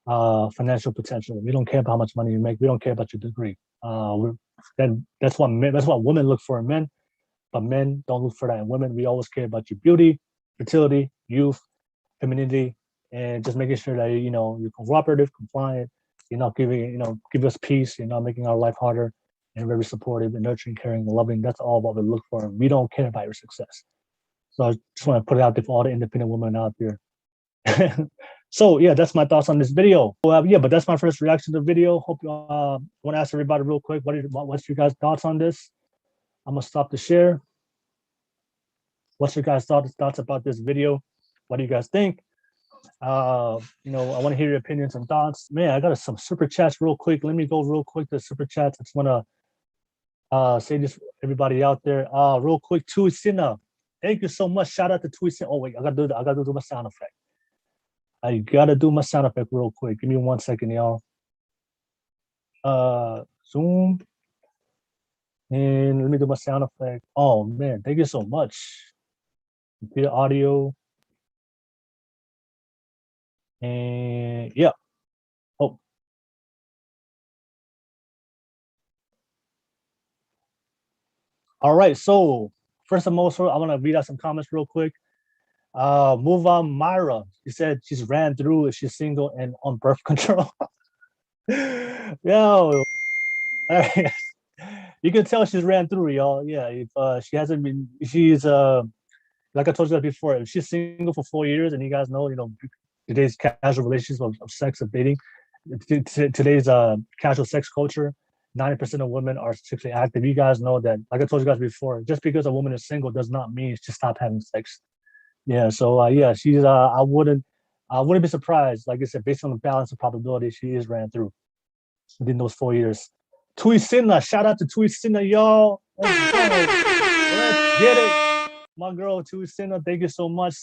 financial potential. We don't care about how much money you make. We don't care about your degree. That's what women look for in men, but men don't look for that in women. We always care about your beauty, fertility, youth, femininity, and just making sure that you're cooperative, compliant. You're not give us peace. You're not making our life harder, and very supportive and nurturing, caring, and loving. That's all what we look for. And we don't care about your success. So I just want to put it out there for all the independent women out there. So yeah, that's my thoughts on this video. Yeah, but that's my first reaction to the video. Hope you want to ask everybody real quick, what's your guys' thoughts on this? I'm gonna stop the share. What's your guys' thoughts about this video? What do you guys think? I want to hear your opinions and thoughts. Man, I got some super chats real quick. Let me go real quick to super chats. I just want to say this, everybody out there, real quick. Tuisina, thank you so much. Shout out to Tuisina. Oh wait, I gotta do my sound effect. I gotta do my sound effect real quick. Give me 1 second, y'all. Zoom, and let me do my sound effect. Oh man, thank you so much. Computer audio. And yeah. Oh. All right. So first and most, I want to read out some comments real quick. Move on, Myra. She said she's ran through if she's single and on birth control. Yo, you can tell she's ran through, y'all. Yeah, if she hasn't been, she's like I told you before, if she's single for 4 years, and you guys know, today's casual relationships of sex, of dating, today's casual sex culture, 90% of women are sexually active. You guys know that, like I told you guys before, just because a woman is single does not mean she stop having sex. Yeah, so yeah, she's I wouldn't be surprised, like I said, based on the balance of probability, she is ran through within those 4 years. Tuisina, shout out to Tuisina, y'all. Let's get it. My girl Tuisina, thank you so much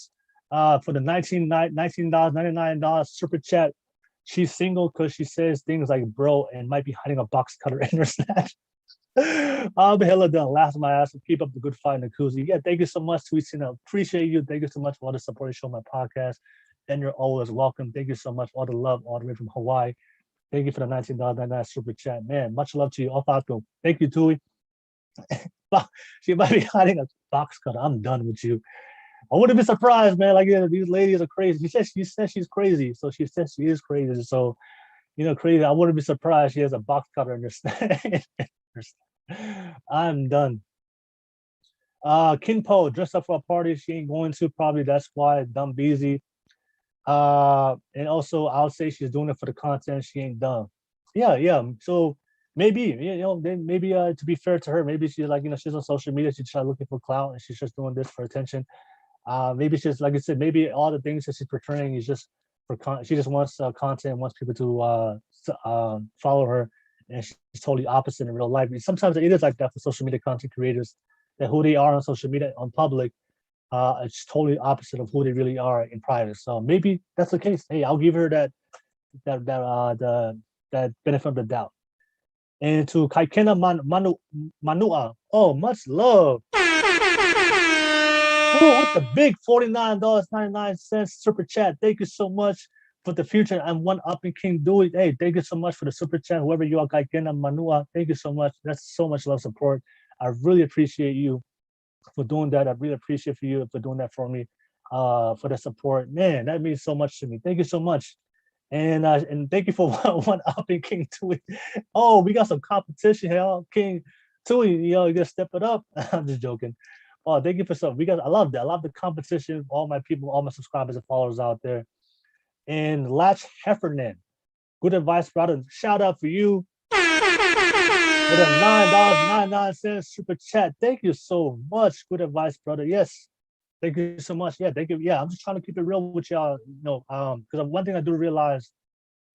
for the $19.99 super chat. She's single because she says things like bro and might be hiding a box cutter in her snatch. I'll be hella done. Laughing my ass. Keep up the good fight, Nacouzi. Yeah, thank you so much, Tuisina. Appreciate you. Thank you so much for all the support you show my podcast. And you're always welcome. Thank you so much for all the love all the way from Hawaii. Thank you for the $19.99 super chat. Man, much love to you. Ofato. Thank you, Tui. She might be hiding a box cutter. I'm done with you. I wouldn't be surprised, man. Like, these ladies are crazy. She says she's crazy, so she says she is crazy. So, crazy. I wouldn't be surprised she has a box cutter in her snatch. I'm done. Kinpo dressed up for a party she ain't going to. Probably that's why. Dumb busy. And also I'll say she's doing it for the content. She ain't dumb. Yeah. So maybe then maybe to be fair to her, maybe she's like she's on social media. She's trying looking for clout and she's just doing this for attention. Maybe she's like I said. Maybe all the things that she's portraying is just for she just wants content, wants people to follow her. And she's totally opposite in real life. Sometimes it is like that for social media content creators, that who they are on social media, on public, it's totally opposite of who they really are in private. So maybe that's the case. Hey, I'll give her that benefit of the doubt. And to Kaikena Manua, oh, much love. Oh, with the big $49.99 super chat. Thank you so much for the future. I'm one up and King Dewey. Hey, thank you so much for the super chat. Whoever you are, Kaikena Manua, thank you so much. That's so much love support. I really appreciate you for doing that. I really appreciate for you for doing that for me, for the support. Man, that means so much to me. Thank you so much. And thank you for one up in King Tui. Oh, we got some competition here, King Tui. You gotta step it up. I'm just joking. Oh, thank you for some. I love that. I love the competition. All my people, all my subscribers and followers out there. And Latch Heffernan, good advice, brother. Shout out for you with a $9.99 super chat. Thank you so much. Good advice, brother. Yes. Thank you so much. Yeah, thank you. Yeah, I'm just trying to keep it real with y'all. Because one thing I do realize,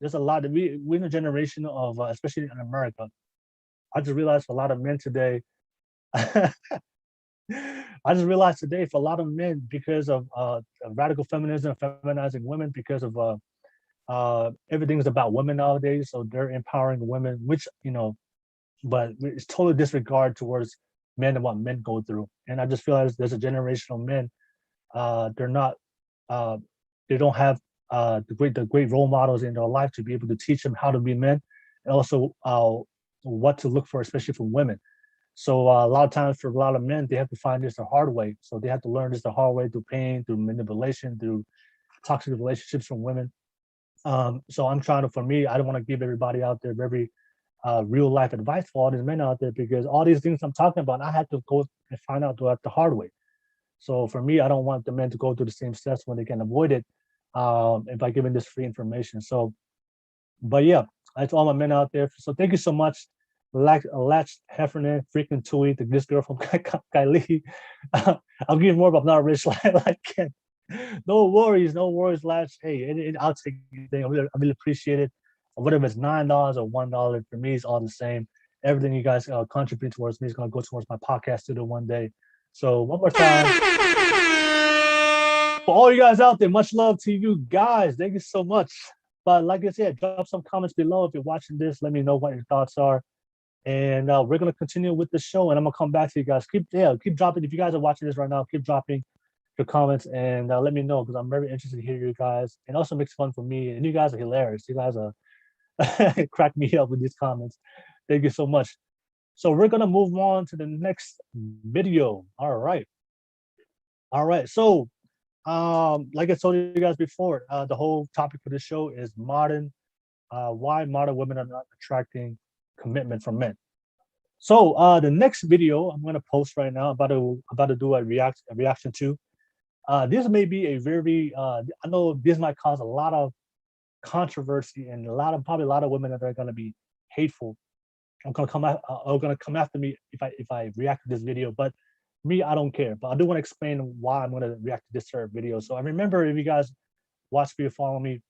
there's a lot that we're in a generation of, especially in America. I just realized for a lot of men today, I just realized today for a lot of men, because of radical feminism, feminizing women, because of everything's about women nowadays. So they're empowering women, which, but it's totally disregard towards men and what men go through. And I just feel like there's a generation of men, they're not, they don't have the great role models in their life to be able to teach them how to be men, and also what to look for, especially from women. So a lot of times for a lot of men, they have to find this the hard way. So they have to learn this the hard way through pain, through manipulation, through toxic relationships from women. So I'm trying to, for me, I don't want to give everybody out there very real life advice for all these men out there, because all these things I'm talking about, I had to go and find out the hard way. So for me, I don't want the men to go through the same steps when they can avoid it, by giving this free information. So, but yeah, that's all my men out there. So thank you so much. Latch Heffernan, freaking Tui, this girl from Kylie. I'll give you more, but I'm not rich like Ken. No worries, Latch. Hey, I'll take anything. I really appreciate it. Whatever it's $9 or $1 for me, it's all the same. Everything you guys contribute towards me is gonna go towards my podcast studio one day. So one more time, for all you guys out there, much love to you guys. Thank you so much. But like I said, drop some comments below if you're watching this. Let me know what your thoughts are. And we're gonna continue with the show, and I'm gonna come back to you guys. Keep dropping. If you guys are watching this right now, keep dropping your comments and let me know, because I'm very interested to hear you guys. And also makes fun for me. And you guys are hilarious. You guys are crack me up with these comments. Thank you so much. So we're gonna move on to the next video. All right. So like I told you guys before, the whole topic for this show is why modern women are not attracting commitment from men. So the next video I'm gonna post right now, about to do a reaction to. This may be a very I know this might cause a lot of controversy, and probably a lot of women that are gonna be hateful. Are gonna come after me if I react to this video, but me, I don't care. But I do want to explain why I'm gonna react to this certain video. So I remember, if you guys watch me or follow me,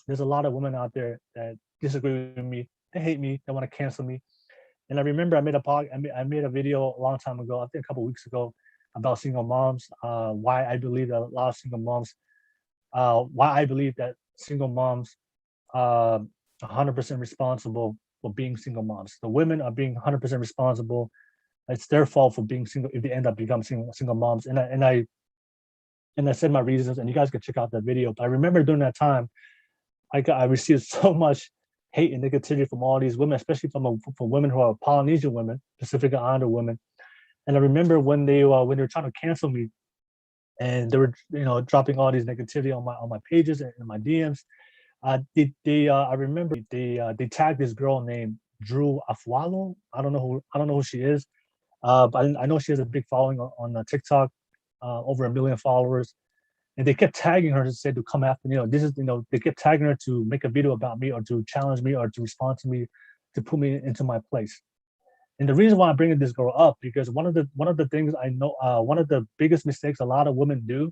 there's a lot of women out there that disagree with me. They hate me. They want to cancel me. And I remember I made a video a long time ago, I think a couple weeks ago, about single moms. Why I believe that a lot of single moms, why I believe that single moms, 100% responsible for being single moms. The women are being 100% responsible. It's their fault for being single if they end up becoming single moms. And I said my reasons, and you guys can check out that video. But I remember during that time, I received so much hate and negativity from all these women, especially from women who are Polynesian women, Pacific Islander women. And I remember when they were trying to cancel me, and they were dropping all these negativity on my pages and in my DMs. I remember they tagged this girl named Drew Afwalo. I don't know who she is, but I know she has a big following on TikTok, over 1 million followers. And they kept tagging her to say to come after me. They kept tagging her to make a video about me, or to challenge me, or to respond to me, to put me into my place. And the reason why I'm bringing this girl up, because one of the things I know, one of the biggest mistakes a lot of women do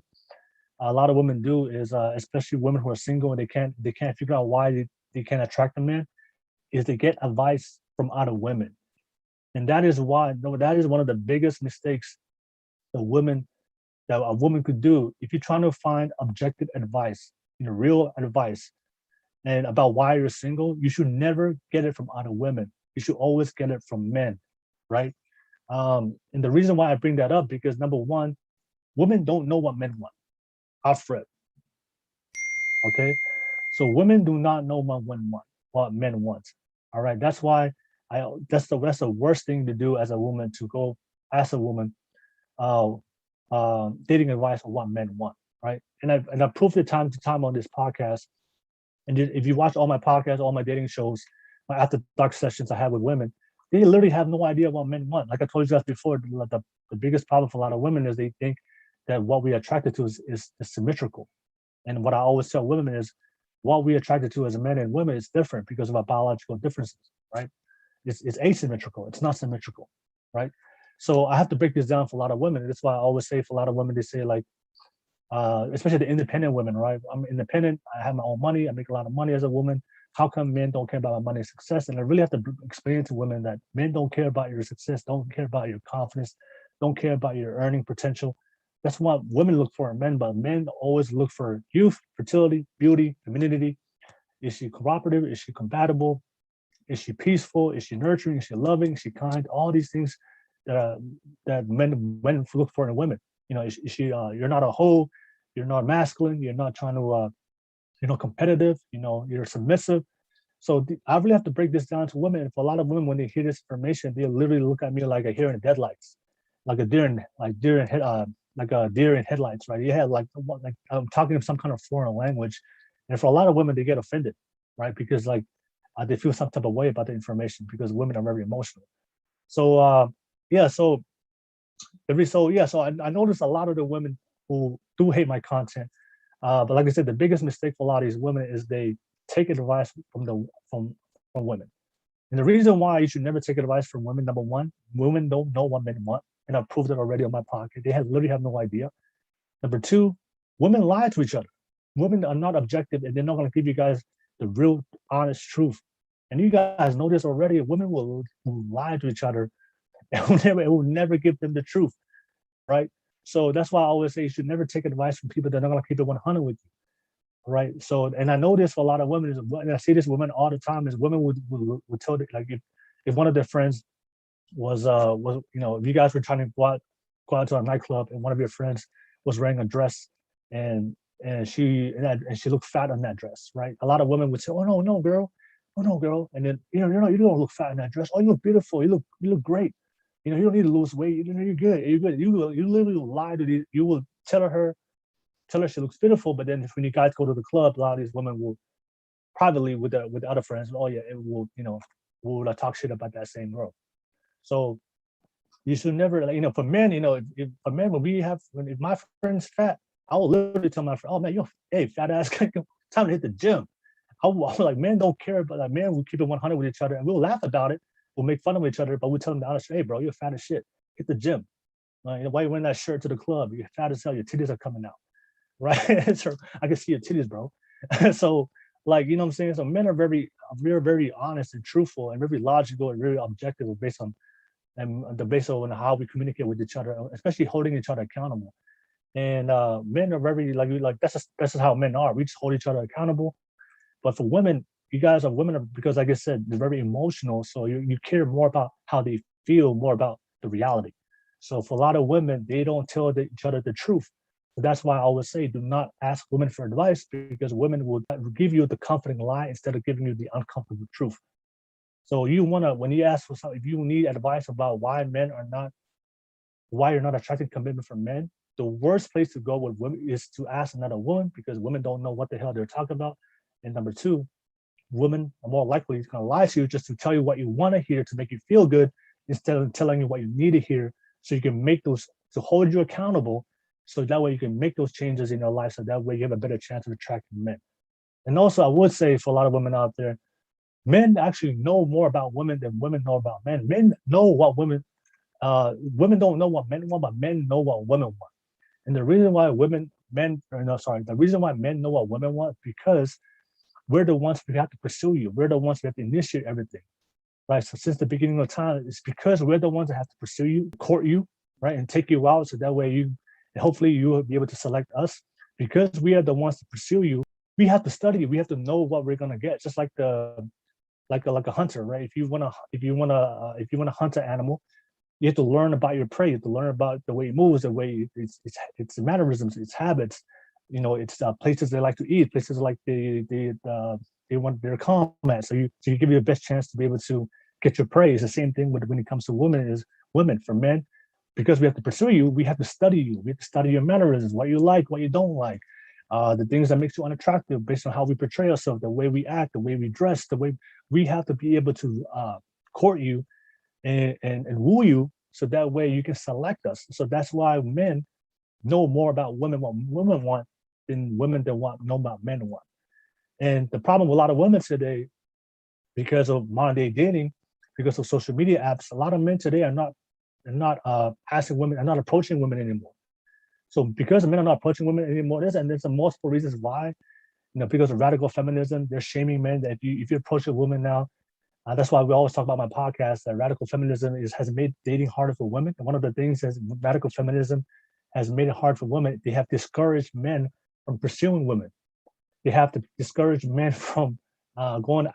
is, especially women who are single and they can't figure out why they can't attract a man, is they get advice from other women. And that is one of the biggest mistakes the women that a woman could do if you're trying to find objective advice, real advice, and about why you're single, you should never get it from other women. You should always get it from men, right? And the reason why I bring that up, because number one, women don't know what men want. Alfred, okay? So women do not know what men want. All right, that's why that's the worst thing to do as a woman, to go ask a woman dating advice on what men want, right? And I've proved it time to time on this podcast. And if you watch all my podcasts, all my dating shows, my after dark sessions I have with women, they literally have no idea what men want. Like I told you guys before, the biggest problem for a lot of women is they think that what we're attracted to is symmetrical. And what I always tell women is what we're attracted to as men and women is different because of our biological differences, right? It's asymmetrical. It's not symmetrical, right? So I have to break this down for a lot of women. That's why I always say for a lot of women, they say like, especially the independent women, right? I'm independent. I have my own money. I make a lot of money as a woman. How come men don't care about my money and success? And I really have to explain to women that men don't care about your success, don't care about your confidence, don't care about your earning potential. That's what women look for in men, but men always look for youth, fertility, beauty, femininity. Is she cooperative? Is she compatible? Is she peaceful? Is she nurturing? Is she loving? Is she kind? All these things that men look for in women. Is she? You're not a hoe. You're not masculine. You're not trying to, competitive. You're submissive. So I really have to break this down to women. And for a lot of women, when they hear this information, they literally look at me like a deer in the headlights, like a deer in headlights, right? Yeah, like I'm talking some kind of foreign language, and for a lot of women, they get offended, right? Because they feel some type of way about the information because women are very emotional. So yeah, so I noticed a lot of the women who do hate my content, but like I said, the biggest mistake for a lot of these women is they take advice from women. And the reason why you should never take advice from women, number one, women don't know what men want, and I've proved it already on my podcast. They literally have no idea. Number two, women lie to each other. Women are not objective, and they're not going to give you guys the real, honest truth. And you guys know this already. Women will lie to each other, and it will never give them the truth, right? So that's why I always say you should never take advice from people that are not going to keep it 100 with you, right? So, and I know this for a lot of women, and I see this with women all the time, is women would tell it, like if one of their friends was if you guys were trying to go out to a nightclub and one of your friends was wearing a dress and she looked fat on that dress, right? A lot of women would say, "Oh no, girl, oh no, girl," and then you don't look fat in that dress. Oh, you look beautiful. You look great. You don't need to lose weight. You're good. You're good. You literally will lie to these. You will tell her she looks beautiful, but then when you guys go to the club, a lot of these women will privately with the other friends, oh yeah, it will will talk shit about that same girl. So you should never, for men, if a man, if my friend's fat, I will literally tell my friend, "Oh man, hey, fat ass, time to hit the gym." I like, men don't care, but like, men will keep it 100 with each other, and we'll laugh about it. We'll make fun of each other, but we'll tell them the honest, "Hey, bro, you're fat as shit. Hit the gym. Why are you wearing that shirt to the club? You're fat as hell. Your titties are coming out, right? So I can see your titties, bro." So, you know what I'm saying? So men are very, very honest and truthful and very logical and very objective based on how we communicate with each other, especially holding each other accountable. And men are very that's just how men are. We just hold each other accountable. But for women, you guys are women because, like I said, they're very emotional. So you care more about how they feel, more about the reality. So for a lot of women, they don't tell each other the truth. So that's why I always say, do not ask women for advice, because women will give you the comforting lie instead of giving you the uncomfortable truth. So when you ask for something, if you need advice about why you're not attracting commitment from men, the worst place to go with women is to ask another woman, because women don't know what the hell they're talking about. And number two, women are more likely to lie to you just to tell you what you want to hear to make you feel good, instead of telling you what you need to hear, so you can to hold you accountable, so that way you can make those changes in your life, so that way you have a better chance of attracting men. And also, I would say for a lot of women out there, men actually know more about women than women know about men. Men know what women don't know what men want, but men know what women want. And the reason why men know what women want, because we're the ones who have to pursue you. We're the ones who have to initiate everything, right? So since the beginning of time, it's because we're the ones that have to pursue you, court you, right, and take you out, so that way And hopefully you will be able to select us because we are the ones to pursue you. We have to study. We have to know what we're gonna get. Just like like a hunter, right? If you wanna hunt an animal, you have to learn about your prey. You have to learn about the way it moves, the way its mannerisms, its habits. It's places they like to eat, places like they want their calm at. So you give you the best chance to be able to get your prey. It's the same thing when it comes to women. Is women for men, because we have to pursue you. We have to study you. We have to study your mannerisms, what you like, what you don't like, the things that makes you unattractive based on how we portray ourselves, the way we act, the way we dress, the way we have to be able to court you and woo you, so that way you can select us. So that's why men know more about women, what women want, than women that know about men want. And the problem with a lot of women today, because of modern day dating, because of social media apps, a lot of men today are not asking women, are not approaching women anymore. So because men are not approaching women anymore, there's multiple reasons why. Because of radical feminism, they're shaming men that if you approach a woman now, that's why we always talk about my podcast that radical feminism has made dating harder for women. And one of the things is radical feminism has made it hard for women. They have discouraged men from pursuing women. They have to discourage men from going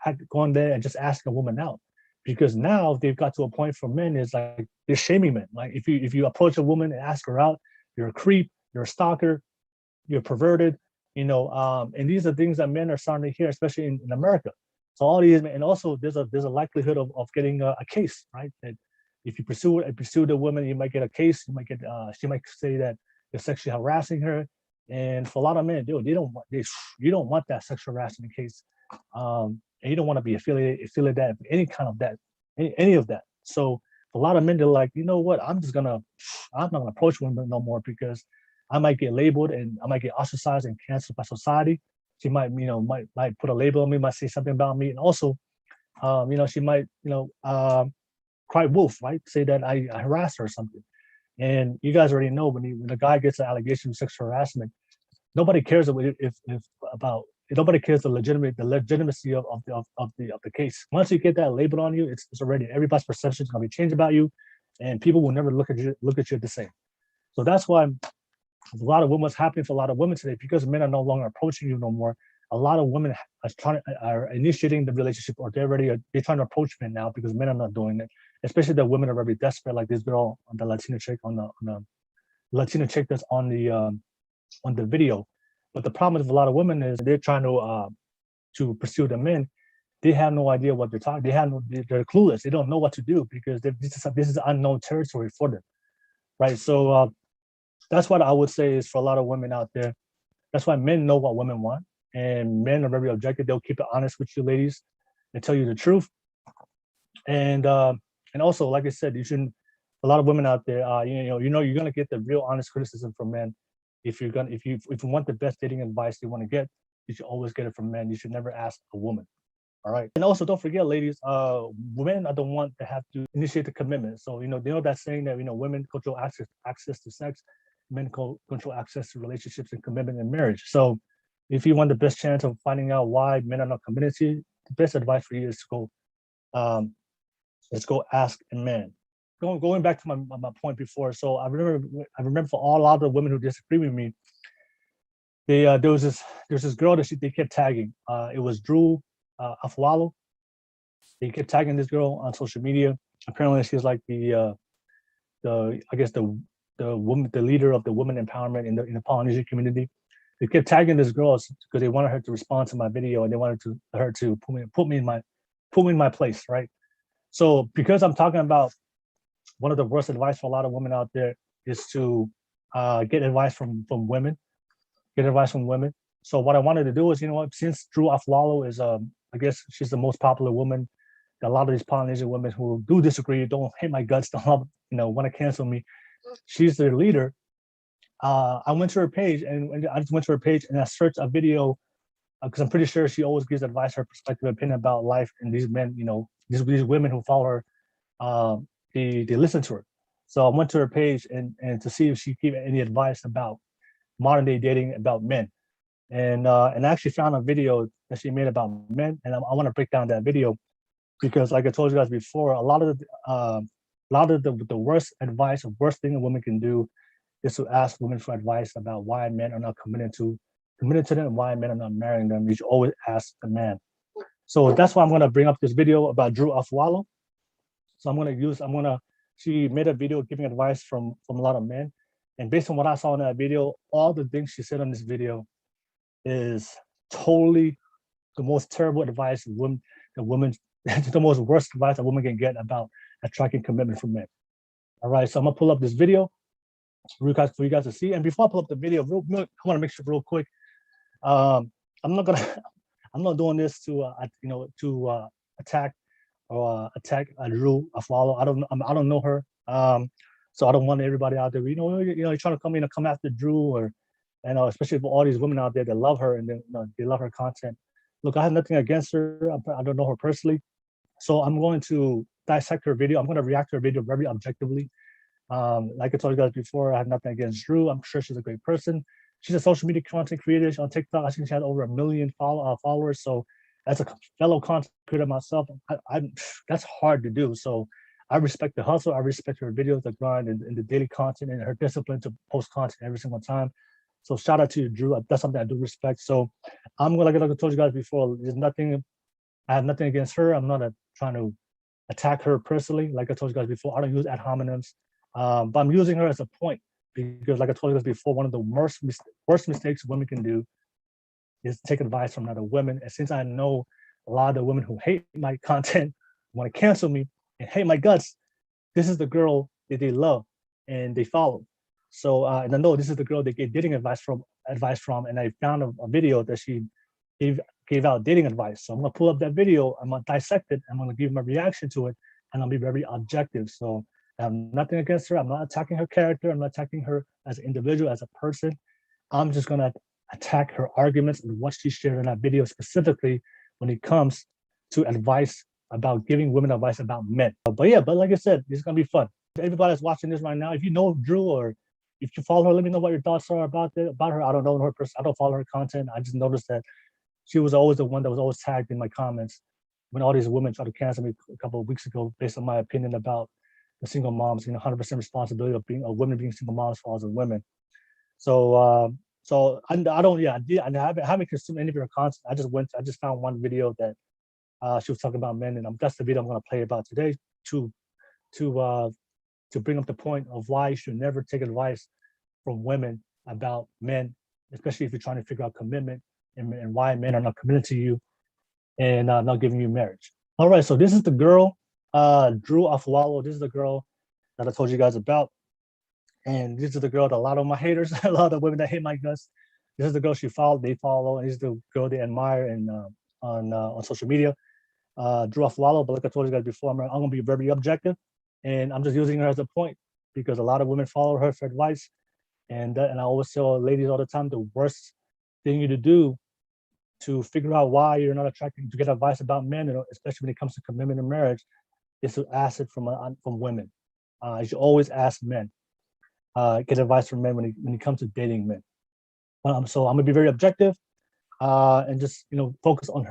there and just asking a woman out, because now they've got to a point for men is like they're shaming men. Like if you approach a woman and ask her out, you're a creep, you're a stalker, you're perverted. And these are things that men are starting to hear, especially in America. So all these, and also there's a likelihood of getting a case, right? That if you pursue the woman, you might get a case. You might get she might say that you're sexually harassing her, and for a lot of men, dude, you don't want that sexual harassment case, and you don't want to be affiliated that any kind of that, any of that. So for a lot of men, they're like, you know what, I'm not gonna approach women no more because I might get labeled and I might get ostracized and canceled by society. She might put a label on me, might say something about me, and also, she might, cry wolf, right? Say that I harassed her or something. And you guys already know when a guy gets an allegation of sexual harassment, nobody cares if about nobody cares the legitimacy of the case. Once you get that label on you, it's already everybody's perception is gonna be changed about you, and people will never look at you the same. So that's why a lot of what's happening for a lot of women today, because men are no longer approaching you no more. A lot of women are initiating the relationship, or they're trying to approach men now because men are not doing it. Especially the women are very desperate, like this girl on the Latina chick on the Latina chick that's on the video. But the problem with a lot of women is they're trying to pursue the men. They have no idea what they're talking. They're clueless. They don't know what to do because this is unknown territory for them, right? So that's what I would say is for a lot of women out there. That's why men know what women want, and men are very objective. They'll keep it honest with you, ladies, and tell you the truth. And also, like I said, you shouldn't. A lot of women out there, you're gonna get the real honest criticism from men. If you want the best dating advice you want to get, you should always get it from men. You should never ask a woman. All right. And also, don't forget, ladies, women are the ones that have to initiate the commitment. So they know that saying that women control access to sex, men control access to relationships and commitment and marriage. So if you want the best chance of finding out why men are not committed to you, the best advice for you is to let's go ask a man. Going back to my point before. So I remember for a lot of the women who disagree with me, there was this girl that they kept tagging. It was Drew Afwalo. They kept tagging this girl on social media. Apparently, she's like the woman, the leader of the women empowerment in the Polynesian community. They kept tagging this girl because they wanted her to respond to my video, and they wanted her to put me in my place, right? So because I'm talking about one of the worst advice for a lot of women out there is to get advice from women. Get advice from women. So what I wanted to do is, since Drew Aflalo is, I guess she's the most popular woman, a lot of these Polynesian women who do disagree, don't hate my guts, don't want to cancel me. She's their leader. I went to her page and I searched a video because I'm pretty sure she always gives advice, her perspective, opinion about life, and these men, these women who follow her, they listen to her. So I went to her page and to see if she gave any advice about modern day dating about men, and I actually found a video that she made about men, and I want to break down that video because, like I told you guys before, a lot of the worst advice or worst thing a woman can do is to ask women for advice about why men are not committed to them and why men are not marrying them. You should always ask the man. So that's why I'm gonna bring up this video about Drew Afwalo. So she made a video giving advice from a lot of men. And based on what I saw in that video, all the things she said on this video is totally the most terrible advice the most worst advice a woman can get about attracting commitment from men. All right, so I'm gonna pull up this video for you guys to see. And before I pull up the video, I want to make sure real quick. I'm not doing this to attack Drew Afwalo. I don't know her. So I don't want everybody out there, you're trying to come after Drew, or especially for all these women out there that love her and they love her content. Look, I have nothing against her. I don't know her personally. So I'm going to dissect her video. I'm going to react to her video very objectively. Like I told you guys before, I have nothing against Drew. I'm sure she's a great person. She's a social media content creator on TikTok. I think she has over 1 million followers. So as a fellow content creator myself, that's hard to do. So I respect the hustle. I respect her videos, the grind, and the daily content, and her discipline to post content every single time. So shout out to you, Drew. That's something I do respect. So I'm gonna, like I told you guys before, I have nothing against her. I'm not trying to attack her personally. Like I told you guys before, I don't use ad hominems, but I'm using her as a point because, like I told you guys before, one of the worst mistakes women can do is take advice from other women. And since I know a lot of the women who hate my content want to cancel me and hate my guts, this is the girl that they love and they follow. So and I know this is the girl they get dating advice from, and I found a video that she gave out dating advice. So I'm gonna pull up that video, I'm gonna dissect it, I'm gonna give my reaction to it, and I'll be very objective. So I have nothing against her. I'm not attacking her character. I'm not attacking her as an individual, as a person. I'm just gonna attack her arguments and what she shared in that video, specifically when it comes to advice about giving women advice about men. But like I said, this is gonna be fun. Everybody that's watching this right now, if you know Drew or if you follow her, let me know what your thoughts are about her. I don't know her person. I don't follow her content. I just noticed that she was always the one that was always tagged in my comments when all these women tried to cancel me a couple of weeks ago based on my opinion about the single moms, 100% responsibility of women being single moms for us as women. So I haven't consumed any of her content. I just found one video that she was talking about men, and that's the video I'm going to play about today to bring up the point of why you should never take advice from women about men, especially if you're trying to figure out commitment and why men are not committed to you and not giving you marriage. All right, so this is the girl, Drew Afwalo. This is the girl that I told you guys about. And this is the girl that a lot of my haters, a lot of women that hate my guts, this is the girl they follow, and this is the girl they admire on social media, Drew Afwalo. But like I told you guys before, I'm gonna be very objective, and I'm just using her as a point because a lot of women follow her for advice, and I always tell ladies all the time, the worst thing you to do to figure out why you're not attracted to get advice about men, especially when it comes to commitment and marriage, is to ask it from women. You should always ask men, get advice from men when it comes to dating men. So I'm gonna be very objective and just focus on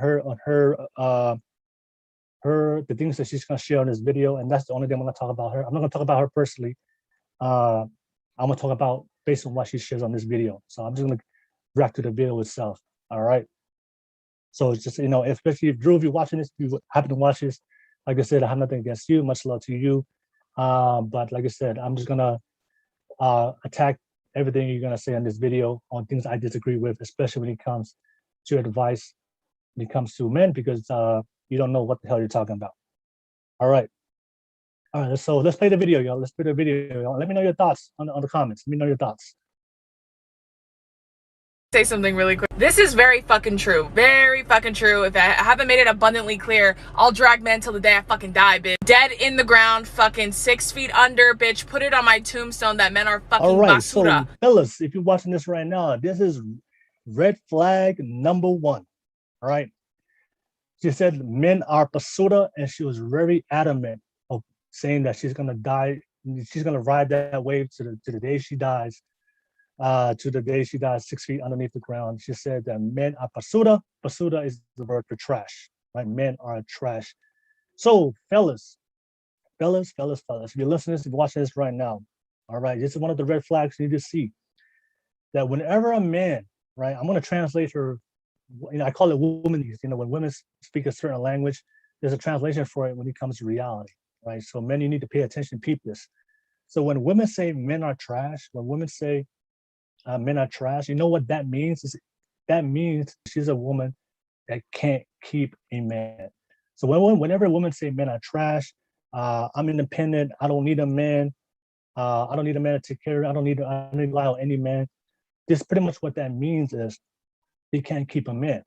the things that she's gonna share on this video, and that's the only thing I'm gonna talk about her. I'm not gonna talk about her personally. I'm gonna talk about based on what she shares on this video. So I'm just gonna react to the video itself. All right. So it's just especially if Drew, if you're watching this, if you happen to watch this, like I said, I have nothing against you. Much love to you. But like I said, I'm just gonna attack everything you're gonna say on this video on things I disagree with, especially when it comes to advice, when it comes to men, because you don't know what the hell you're talking about. All right. So let's play the video, y'all. Let's play the video, y'all. Let me know your thoughts on the comments. Let me know your thoughts. Say something really quick. This is very fucking true. Very fucking true. If I haven't made it abundantly clear, I'll drag men till the day I fucking die, bitch. Dead in the ground, fucking 6 feet under, bitch. Put it on my tombstone that men are fucking basura. So fellas, if you're watching this right now, this is red flag number 1. All right. She said men are basura, and she was very adamant of saying that she's gonna die. She's gonna ride that wave to the day she dies. To the day she dies 6 feet underneath the ground. She said that men are basura. Basura is the word for trash, right? Men are trash. So fellas, if you're listening, if you're watching this right now, All right, this is one of the red flags you need to see. That whenever a man, right, I'm going to translate her, I call it womanese. When women speak a certain language, there's a translation for it when it comes to reality, right? So men, you need to pay attention, peep this. So when women say men are trash, when women say men are trash, you know what that means? That means she's a woman that can't keep a man. So whenever women say men are trash, I'm independent, I don't need a man, I don't need a man to take care of, I don't need to rely on any man. This pretty much what that means is they can't keep a man,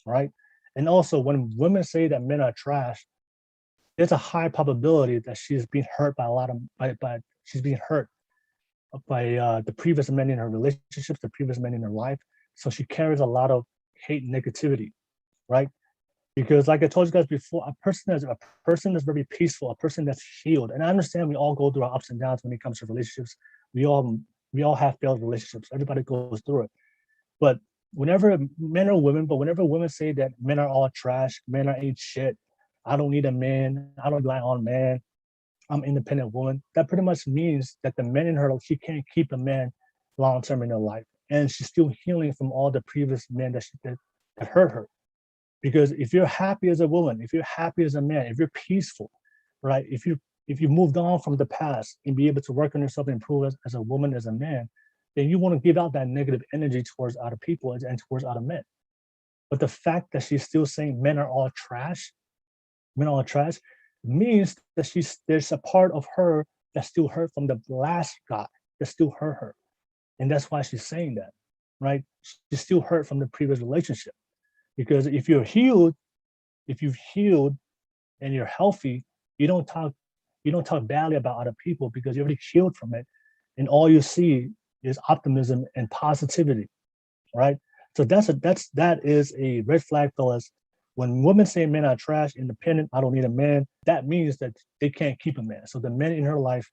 right? And also when women say that men are trash, there's a high probability that she's being hurt by she's being hurt by the previous men in her relationships, the previous men in her life. So she carries a lot of hate and negativity, right? Because like I told you guys before, a person that's very peaceful, a person that's healed. And I understand we all go through our ups and downs when it comes to relationships. We all have failed relationships. Everybody goes through it. But whenever men or women, but whenever women say that men are all trash, men are ain't shit, I don't need a man, I don't rely on man, I'm an independent woman, that pretty much means that the men in her life, she can't keep a man long term in her life. And she's still healing from all the previous men that hurt her. Because if you're happy as a woman, if you're happy as a man, if you're peaceful, right? If you moved on from the past and be able to work on yourself and improve as a woman, as a man, then you want to give out that negative energy towards other people and towards other men. But the fact that she's still saying men are all trash, means that there's a part of her that still hurt from the last guy, that still hurt her. And that's why she's saying that, right? She's still hurt from the previous relationship. Because if you've healed and you're healthy, you don't talk badly about other people because you already healed from it. And all you see is optimism and positivity, right? So that is a red flag, fellas. When women say men are trash, independent, I don't need a man, that means that they can't keep a man. So the men in her life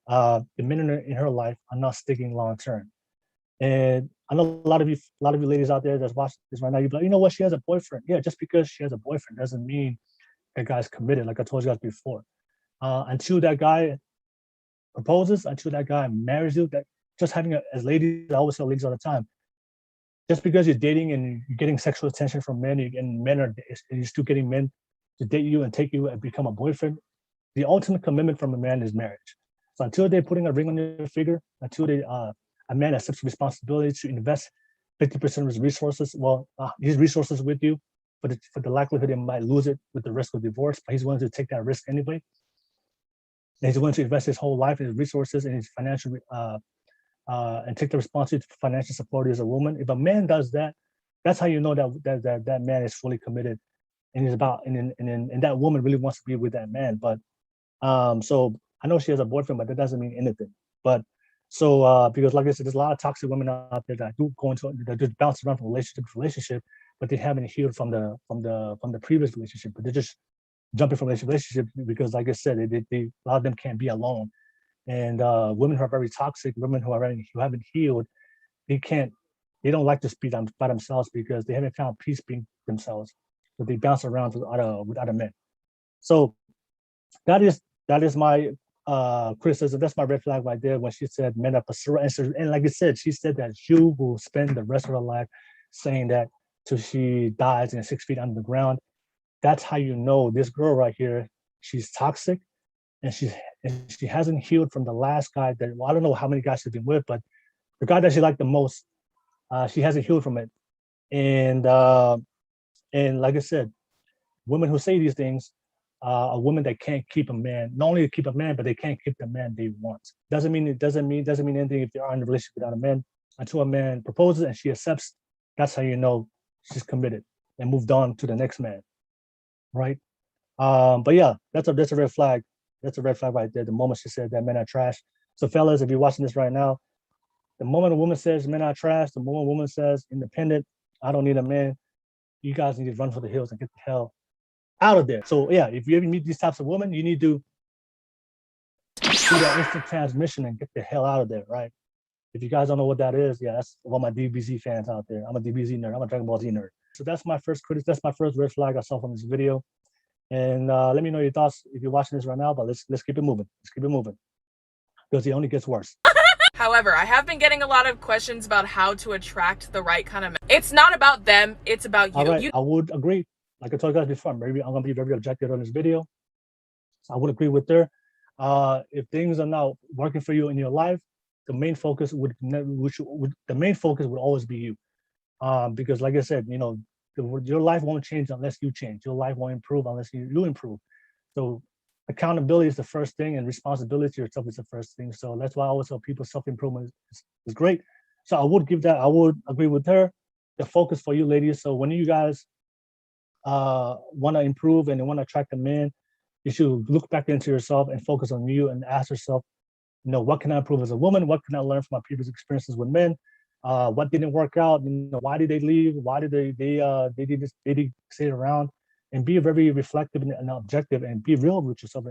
are not sticking long term. And I know a lot of you ladies out there that's watching this right now, you're like, you know what, she has a boyfriend. Yeah, just because she has a boyfriend doesn't mean that guy's committed, like I told you guys before. Until that guy proposes, until that guy marries you, that just having as ladies, I always tell ladies all the time, just because you're dating and you're getting sexual attention from men, and you're still getting men to date you and take you and become a boyfriend, the ultimate commitment from a man is marriage. So until they're putting a ring on your finger, until a man accepts responsibility to invest 50% of his resources, his resources with you, for the likelihood he might lose it with the risk of divorce, but he's willing to take that risk anyway. And he's willing to invest his whole life, his resources, and his financial and take the responsibility for financial support as a woman. If a man does that, that's how you know that man is fully committed, and and that woman really wants to be with that man. But so I know she has a boyfriend, but that doesn't mean anything. But so because like I said, there's a lot of toxic women out there that just bounce around from relationship to relationship, but they haven't healed from the previous relationship, but they're just jumping from relationship because, like I said, a lot of them can't be alone. And women who are very toxic, women who haven't healed, they don't like to speak by themselves because they haven't found peace being themselves. So they bounce around with other men. So that is my criticism. That's my red flag right there when she said men are pursuers. And like I said, she said that you will spend the rest of her life saying that till she dies and 6 feet under the ground. That's how you know this girl right here, she's toxic, and she hasn't healed from the last guy that, I don't know how many guys she's been with, but the guy that she liked the most, she hasn't healed from it. And like I said, women who say these things are women that can't keep a man. Not only keep a man, but they can't keep the man they want. Doesn't mean anything if they are in a relationship without a man. Until a man proposes and she accepts, that's how you know she's committed and moved on to the next man, right? But yeah, that's a red flag. That's a red flag right there. The moment she said that men are trash. So fellas, if you're watching this right now, the moment a woman says men are trash, the moment a woman says independent, I don't need a man, you guys need to run for the hills and get the hell out of there. So yeah, if you ever meet these types of women, you need to do that instant transmission and get the hell out of there, right? If you guys don't know what that is, yeah, that's all my DBZ fans out there. I'm a DBZ nerd. I'm a Dragon Ball Z nerd. So that's my first red flag I saw from this video. And let me know your thoughts if you're watching this right now, but let's keep it moving. Let's keep it moving. because it only gets worse. However, I have been getting a lot of questions about how to attract the right kind of man. It's not about them, it's about you. All right, I would agree. Like I told you guys before, maybe I'm gonna be very objective on this video. So I would agree with her. If things are not working for you in your life, the main focus would always be you. Because like I said, you know, your life won't change unless you change. Your life won't improve unless you improve. So accountability is the first thing, and responsibility to yourself is the first thing. So that's why I always tell people self-improvement is great. So I would agree with her. The focus for you ladies. So when you guys want to improve and want to attract a man, you should look back into yourself and focus on you and ask yourself, you know, what can I improve as a woman? What can I learn from my previous experiences with men? What didn't work out? You know, why did they leave? Why did they did stay around? And be very reflective and objective, and be real with yourself,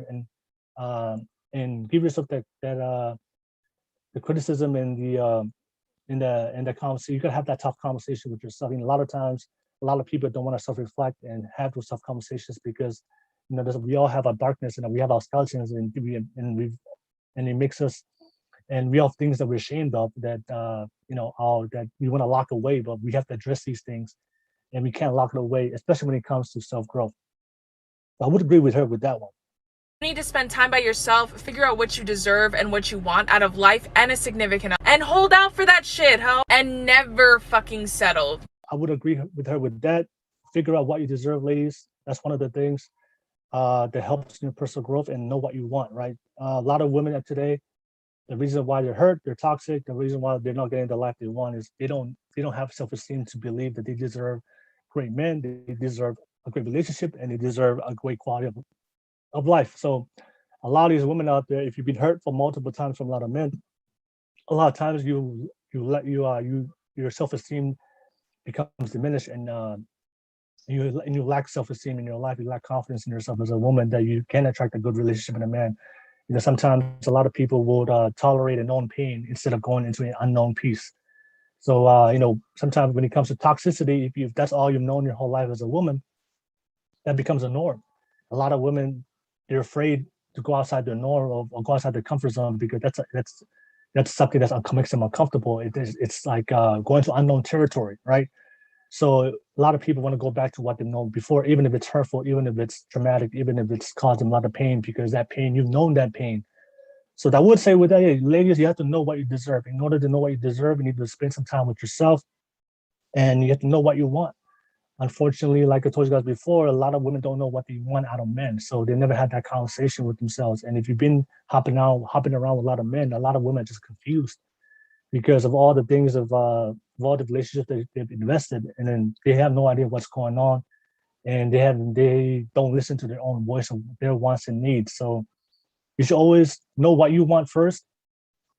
and give yourself that the criticism and the conversation. You gotta have that tough conversation with yourself. And a lot of times, a lot of people don't want to self-reflect and have those tough conversations because, you know, we all have our darkness and we have our skeletons, and it makes us, and we have things that we're ashamed of that you know, that we want to lock away, but we have to address these things. And we can't lock it away, especially when it comes to self-growth. I would agree with her with that one. You need to spend time by yourself, figure out what you deserve and what you want out of life and a significant other, and hold out for that shit, ho, and never fucking settle. I would agree with her with that. Figure out what you deserve, ladies. That's one of the things that helps in your personal growth, and know what you want, right? A lot of women today, the reason why they're hurt, they're toxic, the reason why they're not getting the life they want is they don't have self-esteem to believe that they deserve great men, they deserve a great relationship, and they deserve a great quality of life. So a lot of these women out there, if you've been hurt for multiple times from a lot of men, a lot of times your self-esteem becomes diminished, and you lack self-esteem in your life, you lack confidence in yourself as a woman, that you can attract a good relationship in a man. You know, sometimes a lot of people would tolerate a known pain instead of going into an unknown peace. So, you know, sometimes when it comes to toxicity, if that's all you've known your whole life as a woman, that becomes a norm. A lot of women, they're afraid to go outside their norm or go outside their comfort zone because that's something that makes them uncomfortable. It's like going to unknown territory, right? So a lot of people want to go back to what they've known before, even if it's hurtful, even if it's traumatic, even if it's caused them a lot of pain, because that pain, you've known that pain. So I would say with that, hey, ladies, you have to know what you deserve. In order to know what you deserve, you need to spend some time with yourself, and you have to know what you want. Unfortunately, like I told you guys before, a lot of women don't know what they want out of men. So they never had that conversation with themselves. And if you've been hopping around with a lot of men, a lot of women are just confused because of all the things of all the relationships that they've invested, and then they have no idea what's going on, and they don't listen to their own voice of their wants and needs. So you should always know what you want first.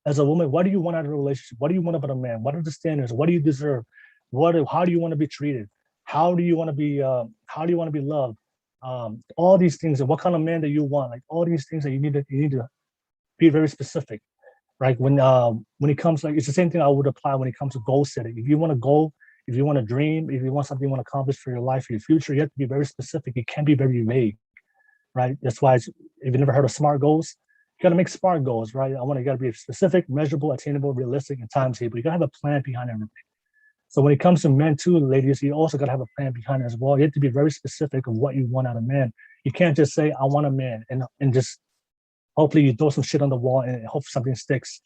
As a woman, what do you want out of a relationship? What do you want about a man? What are the standards? What do you deserve? How do you want to be treated? How do you want to be loved? All these things, and what kind of man that you want, like all these things that you need to be very specific, right? When it comes, like, it's the same thing I would apply when it comes to goal setting. If you want to go, if you want to dream, if you want something you want to accomplish for your life, for your future, you have to be very specific. You can't be very vague, right? That's why, if you've never heard of SMART goals, you got to make SMART goals, right? You got to be specific, measurable, attainable, realistic, and timetable. You got to have a plan behind everything. So when it comes to men too, ladies, you also got to have a plan behind it as well. You have to be very specific of what you want out of man. You can't just say, I want a man, and just hopefully you throw some shit on the wall and hope something sticks,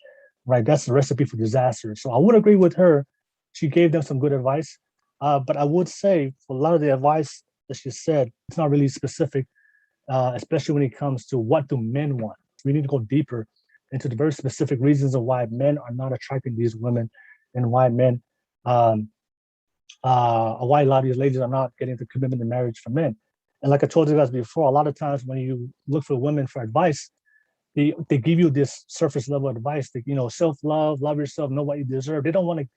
right? That's the recipe for disaster. So I would agree with her. She gave them some good advice. But I would say for a lot of the advice that she said, it's not really specific, especially when it comes to what do men want. We need to go deeper into the very specific reasons of why men are not attracting these women, and why why a lot of these ladies are not getting the commitment to marriage from men. And like I told you guys before, a lot of times when you look for women for advice, they give you this surface level advice that, you know, self-love, love yourself, know what you deserve. They don't want to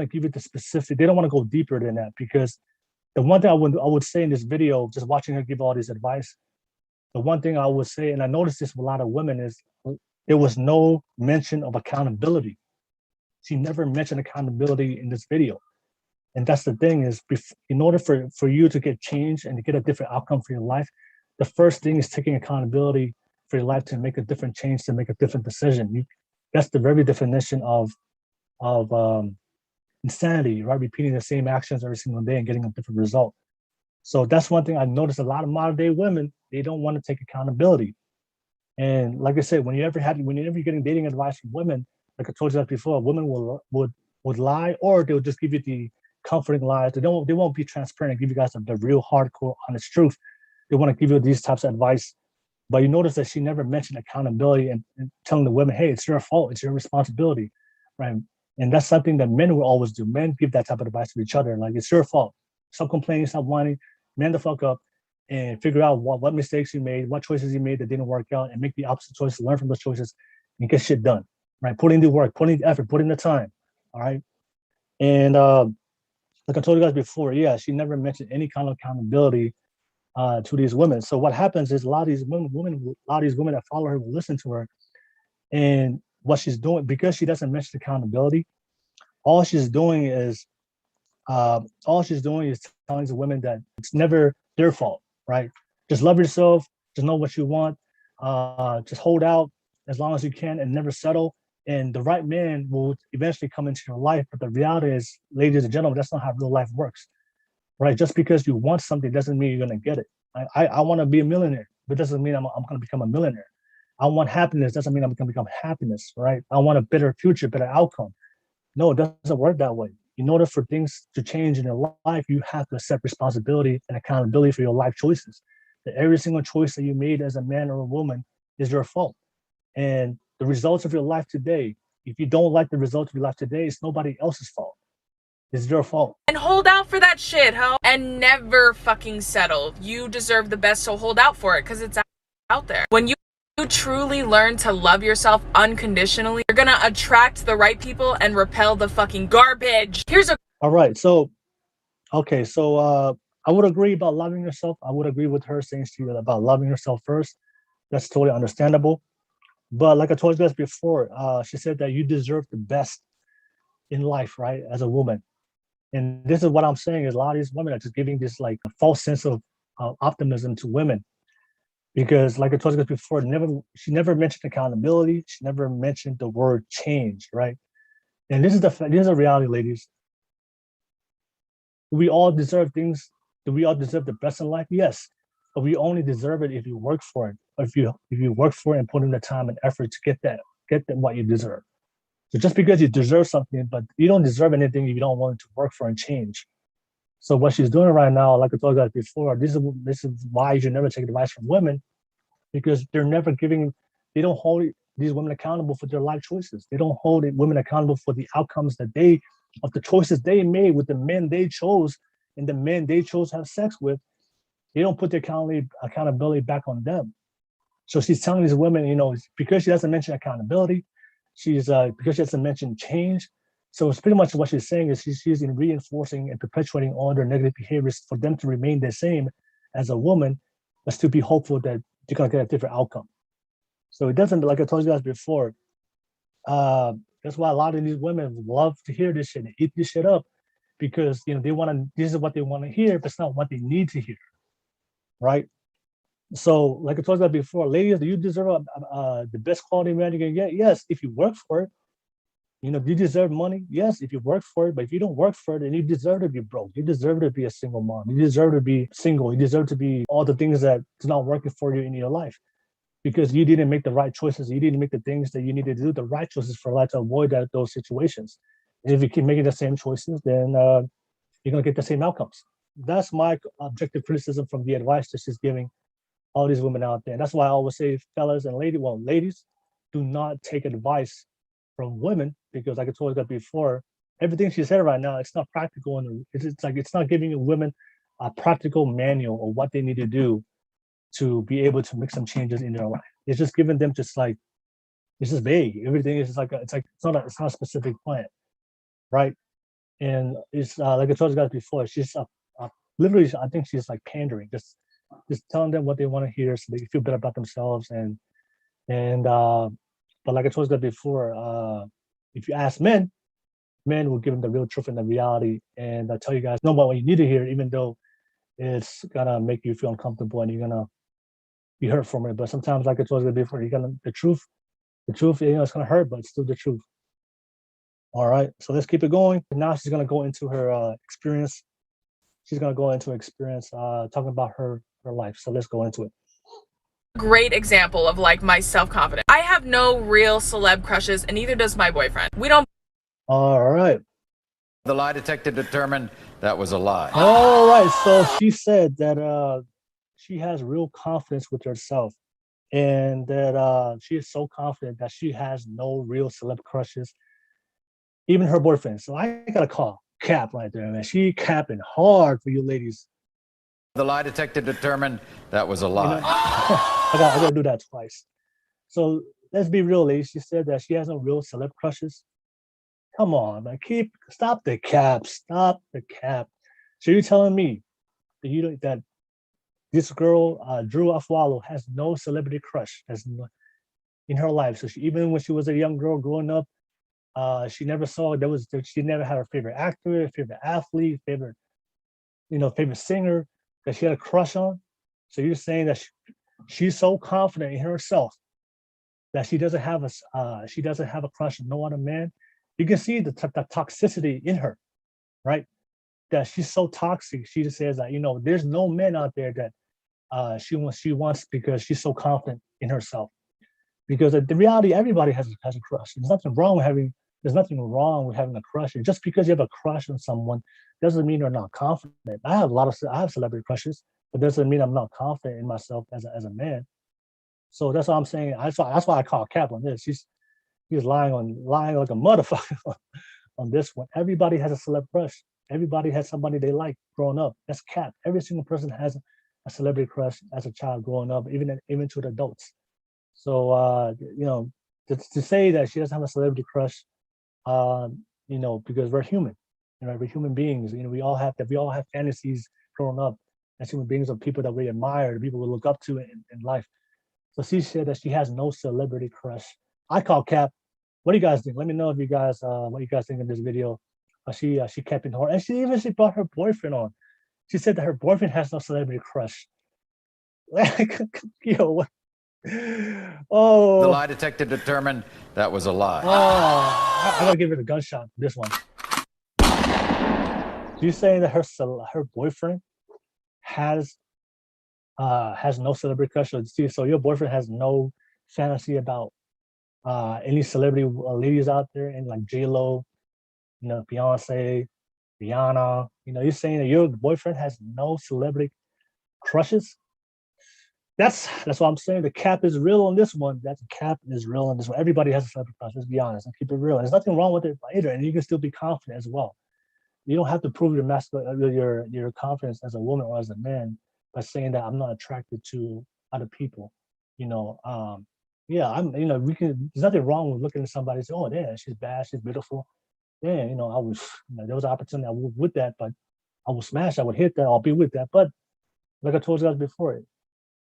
give it the specific. They don't want to go deeper than that, because the one thing I would say in this video, just watching her give all this advice, the one thing I would say, and I noticed this with a lot of women, is there was no mention of accountability. She never mentioned accountability in this video. And that's the thing, is in order for you to get change and to get a different outcome for your life, the first thing is taking accountability for your life to make a different change, to make a different decision. That's the very definition of insanity, right? Repeating the same actions every single day and getting a different result. So that's one thing I noticed. A lot of modern day women, they don't want to take accountability. And like I said, whenever you're getting dating advice from women, like I told you that before, women would lie, or they'll just give you the comforting lies. They won't be transparent and give you guys the real hardcore honest truth. They want to give you these types of advice. But you notice that she never mentioned accountability and telling the women, hey, it's your fault, it's your responsibility, right? And that's something that men will always do. Men give that type of advice to each other, like, it's your fault. Stop complaining, stop whining, man the fuck up, and figure out what mistakes you made, what choices you made that didn't work out, and make the opposite choices, learn from those choices, and get shit done, right? Put in the work, put in the effort, put in the time, all right? And like I told you guys before, yeah, she never mentioned any kind of accountability to these women. So what happens is a lot of these women that follow her will listen to her, and what she's doing, because she doesn't mention accountability, all she's doing is telling the women that it's never their fault, right? Just love yourself, just know what you want, just hold out as long as you can and never settle. And the right man will eventually come into your life. But the reality is, ladies and gentlemen, that's not how real life works, right? Just because you want something doesn't mean you're gonna get it. I want to be a millionaire, but doesn't mean I'm gonna become a millionaire. I want happiness, doesn't mean I'm gonna become happiness, right? I want a better future, better outcome. No, it doesn't work that way. In order for things to change in your life, you have to accept responsibility and accountability for your life choices. That every single choice that you made as a man or a woman is your fault. And the results of your life today, if you don't like the results of your life today, it's nobody else's fault. It's your fault. And hold out for that shit, ho. And never fucking settle. You deserve the best, so hold out for it, because it's out there. When you truly learn to love yourself unconditionally, you're gonna attract the right people and repel the fucking garbage. All right, so okay, so I would agree about loving yourself. I would agree with her saying to you about loving yourself first. That's totally understandable. But like I told you guys before, she said that you deserve the best in life, right, as a woman. And this is what I'm saying, is a lot of these women are just giving this like a false sense of optimism to women. Because like I told you guys before, she never mentioned accountability. She never mentioned the word change, right? And this is a reality, ladies. We all deserve things. Do we all deserve the best in life? Yes, but we only deserve it if you work for it. Or if you work for it and put in the time and effort to get that what you deserve. So just because you deserve something, but you don't deserve anything if you don't want to work for and change. So what she's doing right now, like I told you guys before, this is why you should never take advice from women, because they don't hold these women accountable for their life choices. They don't hold women accountable for the outcomes of the choices they made with the men they chose and the men they chose to have sex with. They don't put the accountability back on them. So she's telling these women, because she doesn't mention accountability, because she doesn't mention change. So it's pretty much what she's saying is she's reinforcing and perpetuating all their negative behaviors for them to remain the same as a woman, but still be hopeful that you're gonna get a different outcome. So it doesn't, like I told you guys before, that's why a lot of these women love to hear this shit and eat this shit up, because this is what they want to hear, but it's not what they need to hear, right? So, like I told you guys before, ladies, do you deserve the best quality man you can get? Yes, if you work for it. Do you deserve money? Yes, if you work for it. But if you don't work for it, then you deserve to be broke. You deserve to be a single mom. You deserve to be single. You deserve to be all the things that's not working for you in your life, because you didn't make the right choices. You didn't make the things that you needed to do, the right choices for life, to avoid those situations. And if you keep making the same choices, then you're going to get the same outcomes. That's my objective criticism from the advice that she's giving all these women out there. And that's why I always say, fellas and ladies, do not take advice from women, because like I told you before, everything she said right now, it's not practical, and it's not giving women a practical manual of what they need to do to be able to make some changes in their life. It's just giving them it's just vague. Everything is it's not a specific plan, right? And it's like I told you guys before, she's literally, I think she's like pandering, just telling them what they want to hear so they feel better about themselves. But like I told you guys before, if you ask men will give them the real truth and the reality, and tell you guys know what you need to hear, even though it's gonna make you feel uncomfortable and you're gonna be hurt from it. But sometimes, like I told you before, you gotta the truth, it's gonna hurt, but it's still the truth. All right, so let's keep it going. Now she's gonna go into her experience. She's gonna go into experience talking about her life. So let's go into it. Great example of like my self-confidence. I have no real celeb crushes, and neither does my boyfriend. We don't. All right. The lie detector determined that was a lie. All right. So she said that she has real confidence with herself, and that she is so confident that she has no real celeb crushes, even her boyfriend. So I gotta call Cap right there, man. She capping hard for you ladies. The lie detector determined that was a lie. You know, I gotta do that twice. So let's be real, ladies. She said that she has no real celeb crushes. Come on, man. Stop the cap. Stop the cap. So you're telling me that that this girl, Drew Afwalo, has no celebrity crush in her life. So even when she was a young girl growing up, she never she never had her favorite actor, favorite athlete, favorite singer that she had a crush on. So you're saying that she's so confident in herself that she doesn't have a crush on no other man. You can see the toxicity in her, right? That she's so toxic. She just says that there's no men out there that she wants because she's so confident in herself. Because the reality, everybody has a crush. There's nothing wrong with having a crush. And just because you have a crush on someone doesn't mean you're not confident. I have celebrity crushes, but doesn't mean I'm not confident in myself as a man. So that's what I'm saying. That's why I call Cap on this. He's lying like a motherfucker on this one. Everybody has a celeb crush. Everybody has somebody they like growing up. That's Cap. Every single person has a celebrity crush as a child growing up, even to the adults. So to say that she doesn't have a celebrity crush, because we're human, we're human beings. We all have fantasies growing up as human beings of people that we admire, the people we look up to in life. So she said that she has no celebrity crush. I call Cap. What do you guys think? Let me know if you guys what you guys think of this video. She kept in her, and she brought her boyfriend on. She said that her boyfriend has no celebrity crush. Yo, oh. The lie detector determined that was a lie. Oh, I gotta give her a gunshot for this one. She's saying that her boyfriend has no celebrity crush. So your boyfriend has no fantasy about any celebrity ladies out there, and like J-Lo, Beyonce, Rihanna. You're saying that your boyfriend has no celebrity crushes. That's what I'm saying. The cap is real on this one. That cap is real on this one. Everybody has a celebrity crush. Let's be honest and keep it real. There's nothing wrong with it either, and you can still be confident as well. You don't have to prove your confidence as a woman or as a man by saying that I'm not attracted to other people. Yeah, there's nothing wrong with looking at somebody and say, oh, yeah, she's bad, she's beautiful. Yeah, I was, there was an opportunity I would with that, but I would smash, I would hit that, I'll be with that. But like I told you guys before,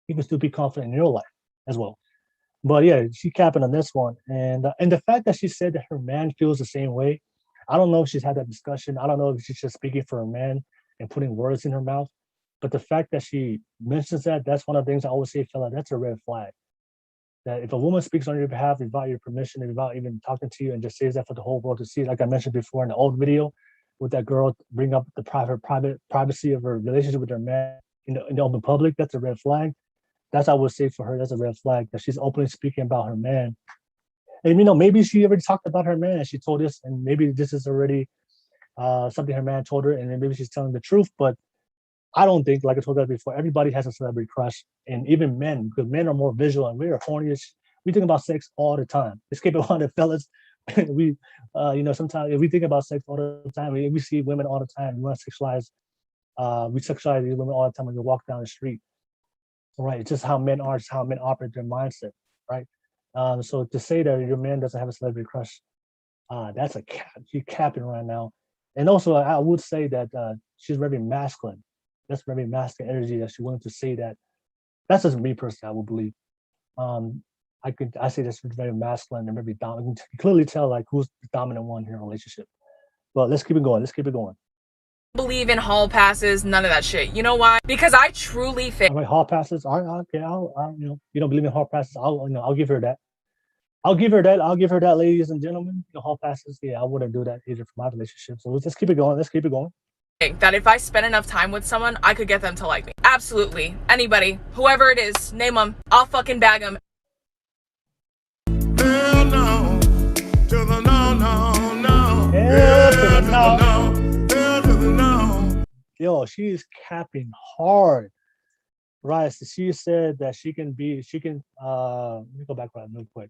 you can still be confident in your life as well. But yeah, she capping on this one. And the fact that she said that her man feels the same way, I don't know if she's had that discussion. I don't know if she's just speaking for her man and putting words in her mouth. But the fact that she mentions that's one of the things I always say, fella, that's a red flag. That if a woman speaks on your behalf without your permission and without even talking to you and just says that for the whole world to see, like I mentioned before in the old video, with that girl bring up the privacy of her relationship with her man in the open public, that's a red flag. That's what I would say for her. That's a red flag that she's openly speaking about her man. And maybe she already talked about her man and she told us, and maybe this is already something her man told her, and then maybe she's telling the truth. But I don't think, like I told you before, everybody has a celebrity crush, and even men, because men are more visual and we are horny. We think about sex all the time. Let's keep it on the fellas. We, sometimes if we think about sex all the time, we see women all the time. We want to sexualize. We sexualize these women all the time when we walk down the street. Right, it's just how men are, it's how men operate their mindset, right? So to say that your man doesn't have a celebrity crush, that's a cap. She's capping right now. And also, I would say that she's very masculine. That's very masculine energy that she's willing to say that. That's just me personally, I would believe. I say that's very masculine and very dominant. You can clearly tell like who's the dominant one here in a relationship. But let's keep it going. believe in hall passes, none of that shit. You know why? Because I truly think. All right, hall passes. Okay, you don't believe in hall passes. I'll give her that. I'll give her that, ladies and gentlemen. Hall passes. Yeah, I wouldn't do that either for my relationship. So let's keep it going. Let's keep it going. That if I spend enough time with someone, I could get them to like me. Absolutely. Anybody, whoever it is, name them. I'll fucking bag them. Hell no. To the no, no, no. Hell to the no. Hell to the no. Yo, she's capping hard. Right. So she said that she can, let me go back real quick.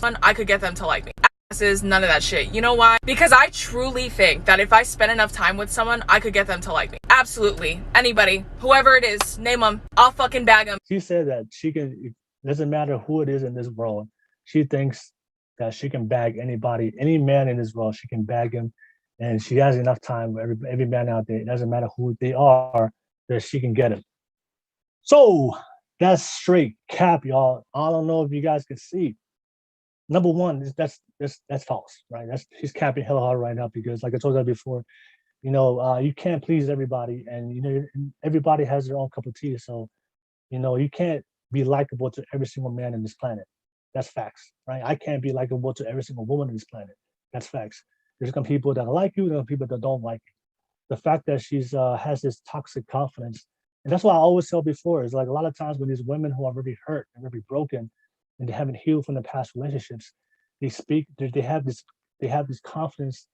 I could get them to like me. Passes, none of that shit. You know why? Because I truly think that if I spend enough time with someone, I could get them to like me. Absolutely. Anybody, whoever it is, name them. I'll fucking bag them. She said that she can, it doesn't matter who it is in this world. She thinks that she can bag anybody, any man in this world, she can bag him. And she has enough time with every man out there. It doesn't matter who they are, that she can get him. So that's straight cap, y'all. I don't know if you guys can see. Number one, that's false, right? She's capping hella hard right now because, like I told you before, you can't please everybody, and everybody has their own cup of tea. So, you can't be likable to every single man in this planet. That's facts, right? I can't be likable to every single woman on this planet. That's facts. There's some people that like you, there are people that don't like you. The fact that she's has this toxic confidence. And that's why I always tell before, is like a lot of times when these women who are really hurt and really broken and they haven't healed from the past relationships, they have this confidence,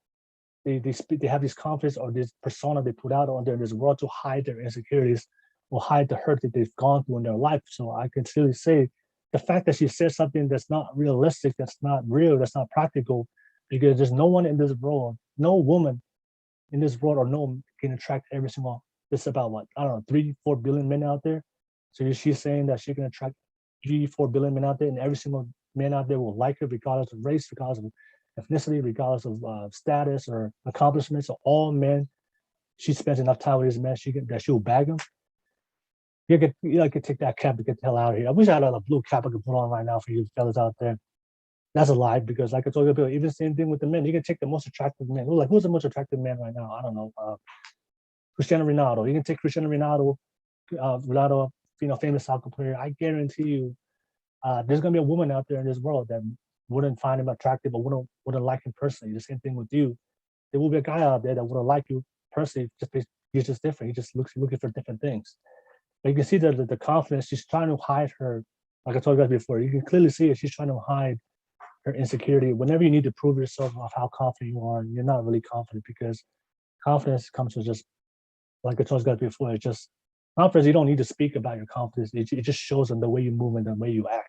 they have this confidence or this persona they put out on there in this world to hide their insecurities or hide the hurt that they've gone through in their life. So I can clearly say the fact that she said something that's not realistic, that's not real, that's not practical, because there's no one in this world, no woman in this world or no can attract every single. It's about what, I don't know, 3-4 billion men out there. So she's saying that she can attract 3-4 billion men out there, and every single man out there will like her regardless of race, regardless of ethnicity, regardless of status or accomplishments. So all men, she spends enough time with this man, that she will bag him. You could take that cap and get the hell out of here. I wish I had a blue cap I could put on right now for you fellas out there. That's a lie, because like I told you, even the same thing with the men. You can take the most attractive man. Who's the most attractive man right now? I don't know. Cristiano Ronaldo. You can take Cristiano Ronaldo, famous soccer player. I guarantee you, there's gonna be a woman out there in this world that wouldn't find him attractive or wouldn't like him personally. The same thing with you. There will be a guy out there that wouldn't like you personally. He's just different. He just looking for different things. But you can see that the confidence. She's trying to hide her. Like I told you guys before, you can clearly see it. She's trying to hide her insecurity. Whenever you need to prove yourself of how confident you are, you're not really confident, because confidence comes with just, like I told you guys before, it's just confidence. You don't need to speak about your confidence. It just shows in the way you move and the way you act.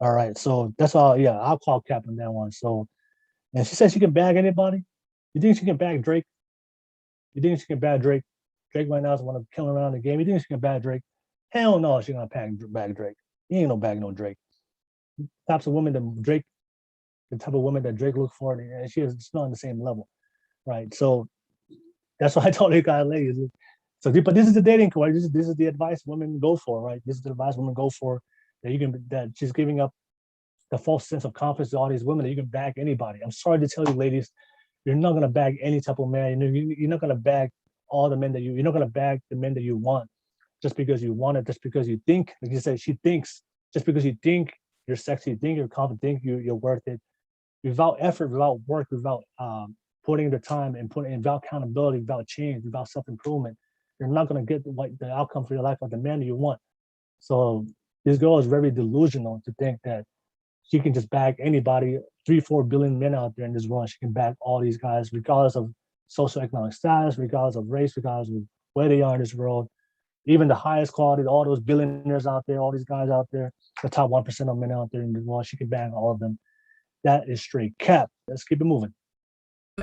All right, so that's all. Yeah, I'll call cap on that one. So, and she says she can bag anybody. You think she can bag Drake? You think she can bag Drake? Drake right now is one of killing around the game. You think she can bag Drake? Hell no, she's gonna bag Drake. You ain't no bag no Drake. The types of women that Drake, the type of woman that Drake looks for, and she's not on the same level, right? So that's why I told you guys, ladies. So, but this is the dating code. This is the advice women go for, right? This is the advice women go for, that she's giving up the false sense of confidence to all these women that you can bag anybody. I'm sorry to tell you, ladies, you're not gonna bag any type of man. You're not gonna bag all the men you're not gonna bag the men that you want just because you want it, just because you think, like you said, she thinks, just because you think you're sexy, you think you're confident, think you're worth it, without effort, without work, without putting the time and without accountability, without change, without self-improvement, you're not gonna get the outcome for your life of the man that you want. So this girl is very delusional to think that she can just bag anybody. 3-4 billion men out there in this world, she can bag all these guys, regardless of socioeconomic status, regardless of race, regardless of where they are in this world. Even the highest quality, all those billionaires out there, all these guys out there, the top 1% of men out there in the world, she can bag all of them. That is straight cap. Let's keep it moving.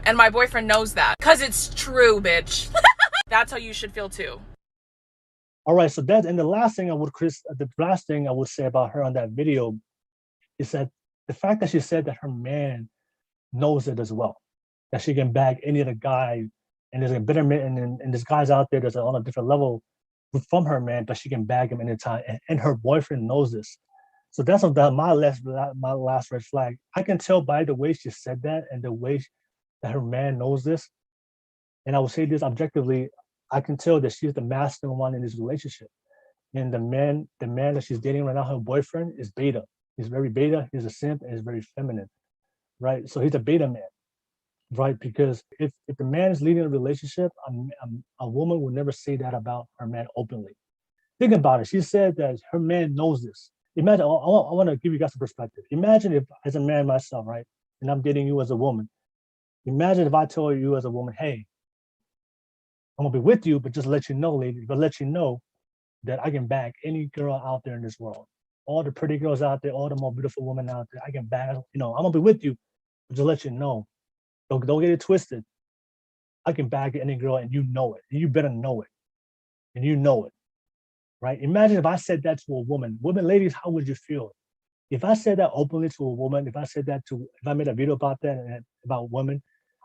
And my boyfriend knows that, because it's true, bitch. That's how you should feel too. All right, so and the last thing I would say about her on that video is that the fact that she said that her man knows it as well, that she can bag any other guy, and there's a better man, and there's guys out there that's on a different level from her man, but she can bag him anytime, and her boyfriend knows this. So that's my last red flag. I can tell by the way she said that and the way that her man knows this, And I will say this objectively, I can tell that she's the masculine one in this relationship. And the man that she's dating right now, her boyfriend, is beta. He's very beta, he's a simp, and he's very feminine, right? So he's a beta man, right? Because if the man is leading a relationship, a woman would never say that about her man openly. Think about it. She said that her man knows this. Imagine, I want to give you guys a perspective. Imagine if, as a man myself, right, and I'm dating you as a woman. Imagine if I told you as a woman, hey, I'm gonna be with you, but just let you know, lady, but let you know that I can bag any girl out there in this world. All the pretty girls out there, all the more beautiful women out there, I can bag, I'm gonna be with you, but just let you know. Don't get it twisted. I can bag any girl and you know it. And you better know it. And you know it. Right? Imagine if I said that to a woman. Women, ladies, how would you feel? If I said that openly to a woman, if I made a video about that and about women,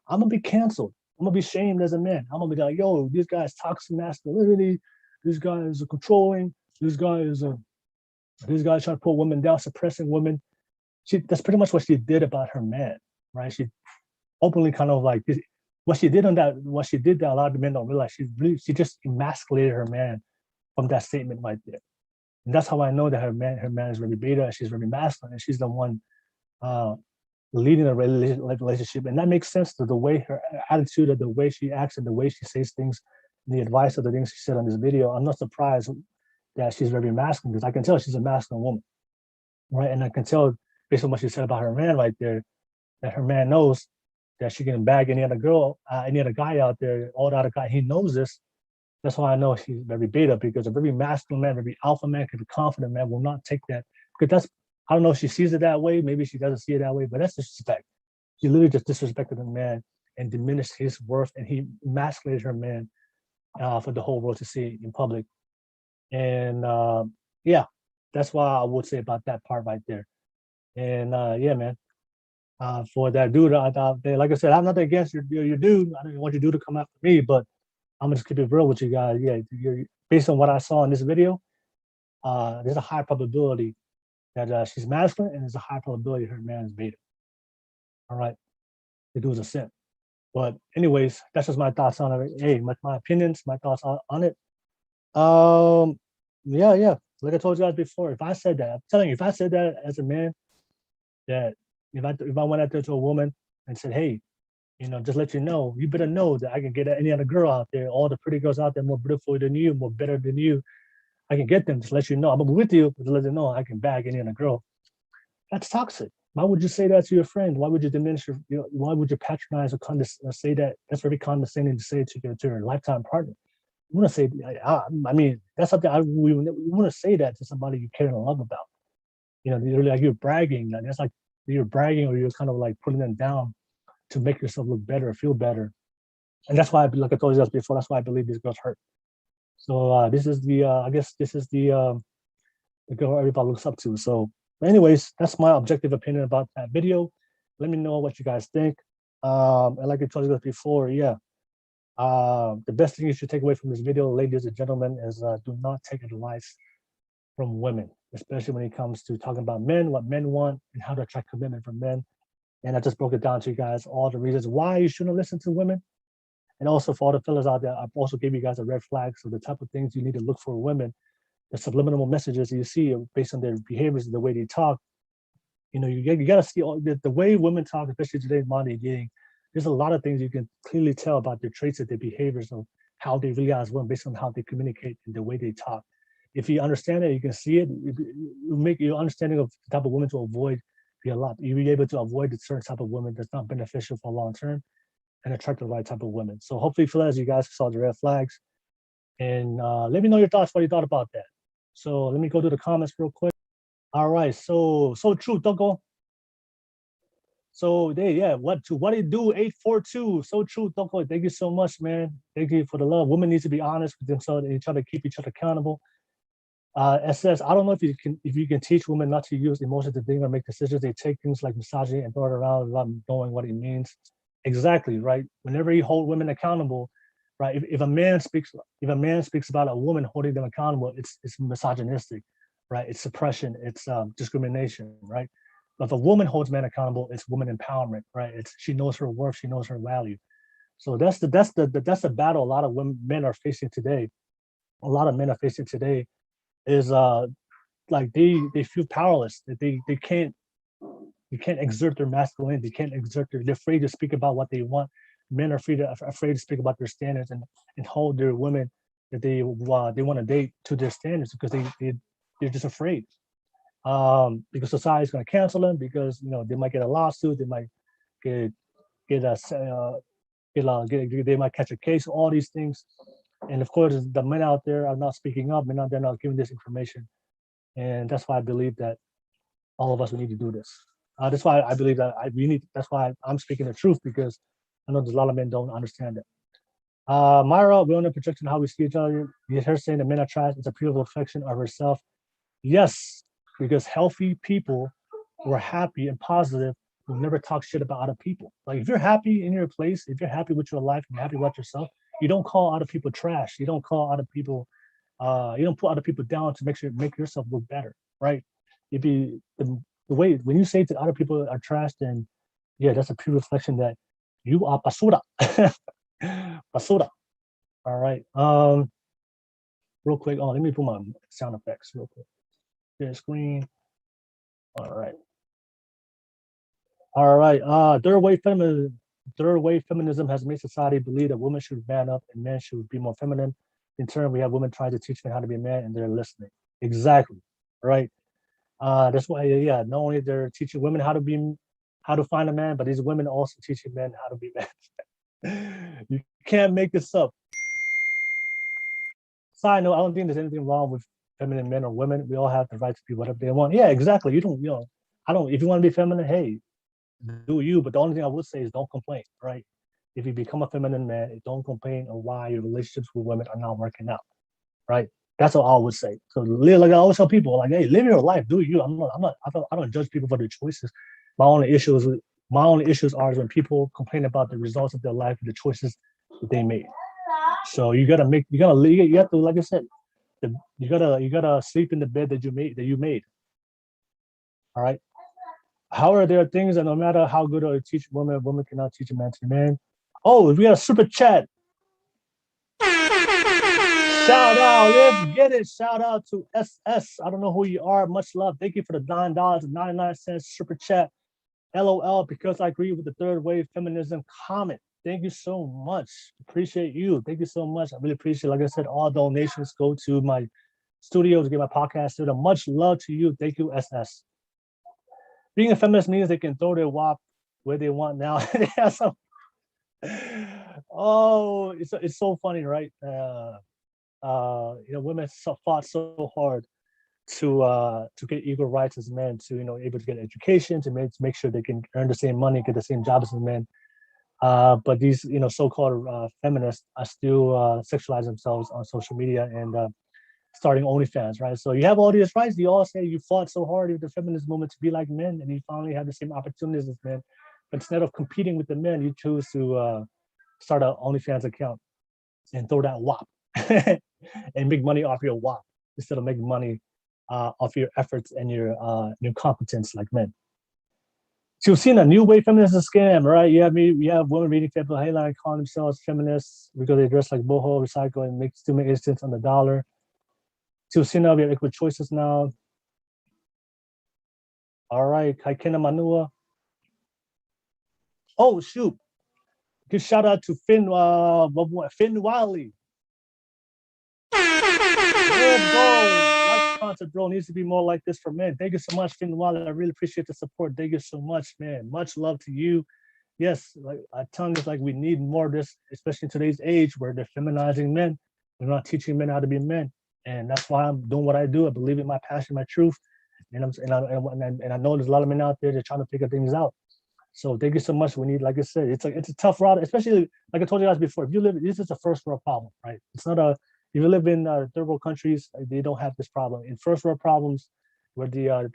I'm gonna be canceled. I'm gonna be shamed as a man. I'm gonna be like, yo, this guy is toxic masculinity. This guy is controlling. This guy is trying to put women down, suppressing women. That's pretty much what she did about her man, right? She openly kind of like what she did that a lot of men don't realize. She just emasculated her man from that statement right there. And that's how I know that her man is very beta, she's very masculine, and she's the one leading a relationship. And that makes sense to the way her attitude, or the way she acts, and the way she says things, the advice of the things she said on this video. I'm not surprised that she's very masculine, because I can tell she's a masculine woman, right? And I can tell based on what she said about her man right there, that her man knows that she can bag any other girl, any other guy out there, all the other guy, he knows this. That's why I know she's very beta, because a very masculine man, very alpha man, could be confident man will not take that. Because I don't know if she sees it that way, maybe she doesn't see it that way, but that's disrespect. She literally just disrespected the man and diminished his worth, and he emasculated her man for the whole world to see in public. And yeah, that's why I would say about that part right there. And yeah, man, for that dude, like I said, I'm not against your dude. I don't want your dude to come after me, but I'm gonna just keep it real with you guys. Yeah, based on what I saw in this video, there's a high probability that she's masculine, and there's a high probability her man is beta. All right, the dude's a simp. But anyways, that's just my thoughts on it. Hey, my opinions, my thoughts on it. Yeah. Like I told you guys before, if I said that, I'm telling you, if I said that as a man, that if I went out there to a woman and said, hey, just let you know, you better know that I can get any other girl out there, all the pretty girls out there more beautiful than you, more better than you, I can get them. Just let you know, I'm gonna be with you, but to let you know I can bag any other girl. That's toxic. Why would you say that to your friend? Why would you diminish why would you patronize or say that? That's very condescending to say to your lifetime partner. You want to say, I mean, that's something we want to say that to somebody you care and love about. You're like, you're bragging. That's like you're bragging, or you're kind of like putting them down to make yourself look better or feel better. And that's why, like I told you guys before, that's why I believe these girls hurt. So this is I guess this is the girl everybody looks up to. So anyways, that's my objective opinion about that video. Let me know what you guys think. And like I told you guys before, yeah, the best thing you should take away from this video, ladies and gentlemen, is do not take advice from women, especially when it comes to talking about men, what men want, and how to attract commitment from men. And I just broke it down to you guys, all the reasons why you shouldn't listen to women. And also for all the fellas out there, I also gave you guys a red flag. So the type of things you need to look for women, the subliminal messages you see based on their behaviors and the way they talk. You got to see the way women talk, especially today, modern dating. There's a lot of things you can clearly tell about their traits and their behaviors of how they really are as women based on how they communicate and the way they talk. If you understand it, you can see it. You make your understanding of the type of women to avoid be a lot. You'll be able to avoid the certain type of women that's not beneficial for long term and attract the right type of women. So hopefully, fellas, you guys saw the red flags. And let me know your thoughts, what you thought about that. So let me go to the comments real quick. All right, so true, Toko. So what do you do? 842. So true, Toko. Thank you so much, man. Thank you for the love. Women need to be honest with themselves and each other, keep each other accountable. SS, I don't know if you can teach women not to use emotions to think or make decisions. They take things like misogyny and throw it around without knowing what it means. Exactly, right? Whenever you hold women accountable, right? If a man speaks about a woman holding them accountable, it's misogynistic, right? It's suppression, it's discrimination, right? But if a woman holds men accountable, it's woman empowerment, right? She knows her worth, she knows her value. So that's the battle a lot of men are facing today. A lot of men are facing today is like they feel powerless. That they can't exert their masculinity. They can't exert they're afraid to speak about what they want. Men are afraid to speak about their standards and hold their women that they want to date to their standards because they're just afraid. Because society's going to cancel them because they might get a lawsuit, they might get get a they might catch a case, all these things. And of course, the men out there are not speaking up, men out there not giving this information. And that's why I believe that all of us, we need to do this. That's why I believe that that's why I'm speaking the truth, because I know there's a lot of men don't understand it. Myra, we're on the projection how we see each other. You hear her saying that men are trash, it's a pure reflection of herself. Yes, because healthy people who are happy and positive will never talk shit about other people. Like if you're happy in your place, if you're happy with your life and happy with yourself, you don't call other people trash. You don't call other people, you don't put other people down to make yourself look better, right? If you the way when you say to other people are trash, then yeah, that's a pure reflection that you are basura. Basura. All right. Real quick. Oh, let me put my sound effects real quick. Share screen. All right. All right. Third wave feminism has made society believe that women should man up and men should be more feminine. In turn, we have women trying to teach men how to be a man, and they're listening. Exactly. Right. That's why, yeah, not only they're teaching women how to find a man, but these women also teaching men how to be men. You can't make this up. Side note, I don't think there's anything wrong with feminine men or women. We all have the right to be whatever they want. Yeah, exactly. I don't, if you want to be feminine, hey, do you, but the only thing I would say is don't complain, right? If you become a feminine man, don't complain on why your relationships with women are not working out, right? That's what I would say. So like I always tell people, like, hey, live your life, do you. I don't judge people for their choices. My only issues are when people complain about the results of their life and the choices that they made. So you have to, like I said, you gotta sleep in the bed that you made. All right. However, there are things that no matter how good a teach woman cannot teach a man to be man. Oh, we got a super chat. Shout out, let's get it. Shout out to SS. I don't know who you are. Much love. Thank you for the $9.99 super chat. LOL, because I agree with the third wave feminism comment. Thank you so much. Appreciate you. Thank you so much. I really appreciate it. Like I said, all donations go to my studio to get my podcast started. Much love to you. Thank you, SS. Being a feminist means they can throw their wop where they want now. Oh, it's so funny, right? Women fought so hard to get equal rights as men, to able to get education, to make sure they can earn the same money, get the same jobs as men. But these so-called feminists are still sexualize themselves on social media and starting OnlyFans, right? So you have all these rights. You all say you fought so hard in the feminist movement to be like men, and you finally have the same opportunities as men. But instead of competing with the men, you choose to start an OnlyFans account and throw that WAP and make money off your WAP instead of making money off your efforts and your competence like men. So you've seen a new wave feminism scam, right? We have women reading people headline calling themselves feminists because they dress like boho, recycle, and still make 8 cents on the dollar. So we have equal choices now. All right, Kaikena Manua. Oh shoot! Good shout out to Finn Wiley. Let's go. Life concept, bro, needs to be more like this for men. Thank you so much, Finn Wiley. I really appreciate the support. Thank you so much, man. Much love to you. Yes, like I'm telling you, like we need more of this, especially in today's age where they're feminizing men. We're not teaching men how to be men. And that's why I'm doing what I do. I believe in my passion, my truth, and I know there's a lot of men out there that are trying to figure things out. So thank you so much. We need, like I said, it's a tough route, especially like I told you guys before. If you live, this is a first world problem, right? It's not a. If you live in third world countries, they don't have this problem. In first world problems, where they're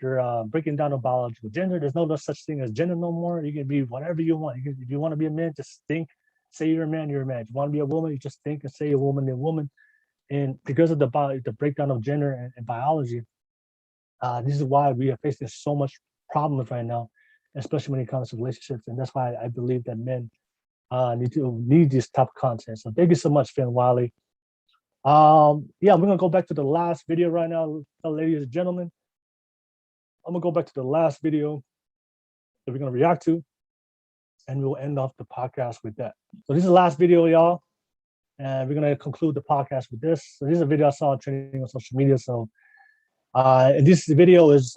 breaking down on biological gender, there's no such thing as gender no more. You can be whatever you want. If you want to be a man, just think, say you're a man, you're a man. If you want to be a woman, you just think and say a woman, you're a woman. And because of the breakdown of gender and biology, this is why we are facing so much problems right now, especially when it comes to relationships. And that's why I believe that men need this type of content. So thank you so much, Finn Wiley. Yeah, we're gonna go back to the last video right now, ladies and gentlemen. I'm gonna go back to the last video that we're gonna react to, and we'll end off the podcast with that. So this is the last video, y'all, and we're gonna conclude the podcast with this. So this is a video I saw trending on social media. So, and this video is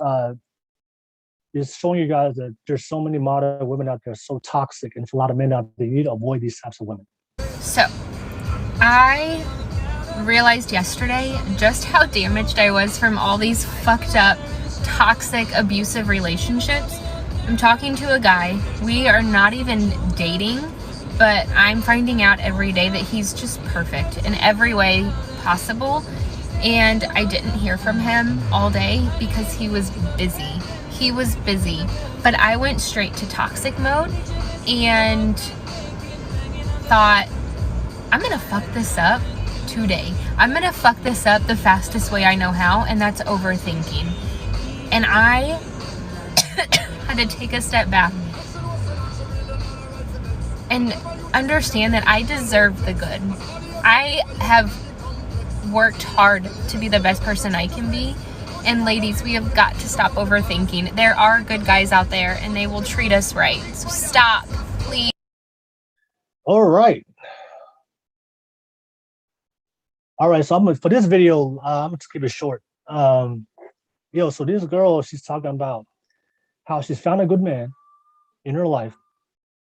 showing you guys that there's so many modern women out there so toxic, and for a lot of men out there, you need to avoid these types of women. So, I realized yesterday just how damaged I was from all these fucked up, toxic, abusive relationships. I'm talking to a guy. We are not even dating, but I'm finding out every day that he's just perfect in every way possible. And I didn't hear from him all day because he was busy. He was busy. But I went straight to toxic mode and thought, I'm gonna fuck this up today. I'm gonna fuck this up the fastest way I know how, and that's overthinking. And I had to take a step back and understand that I deserve the good. I have worked hard to be the best person I can be. And ladies, we have got to stop overthinking. There are good guys out there and they will treat us right. So stop, please. All right. So for this video, I'm gonna keep it short. So this girl, she's talking about how she's found a good man in her life,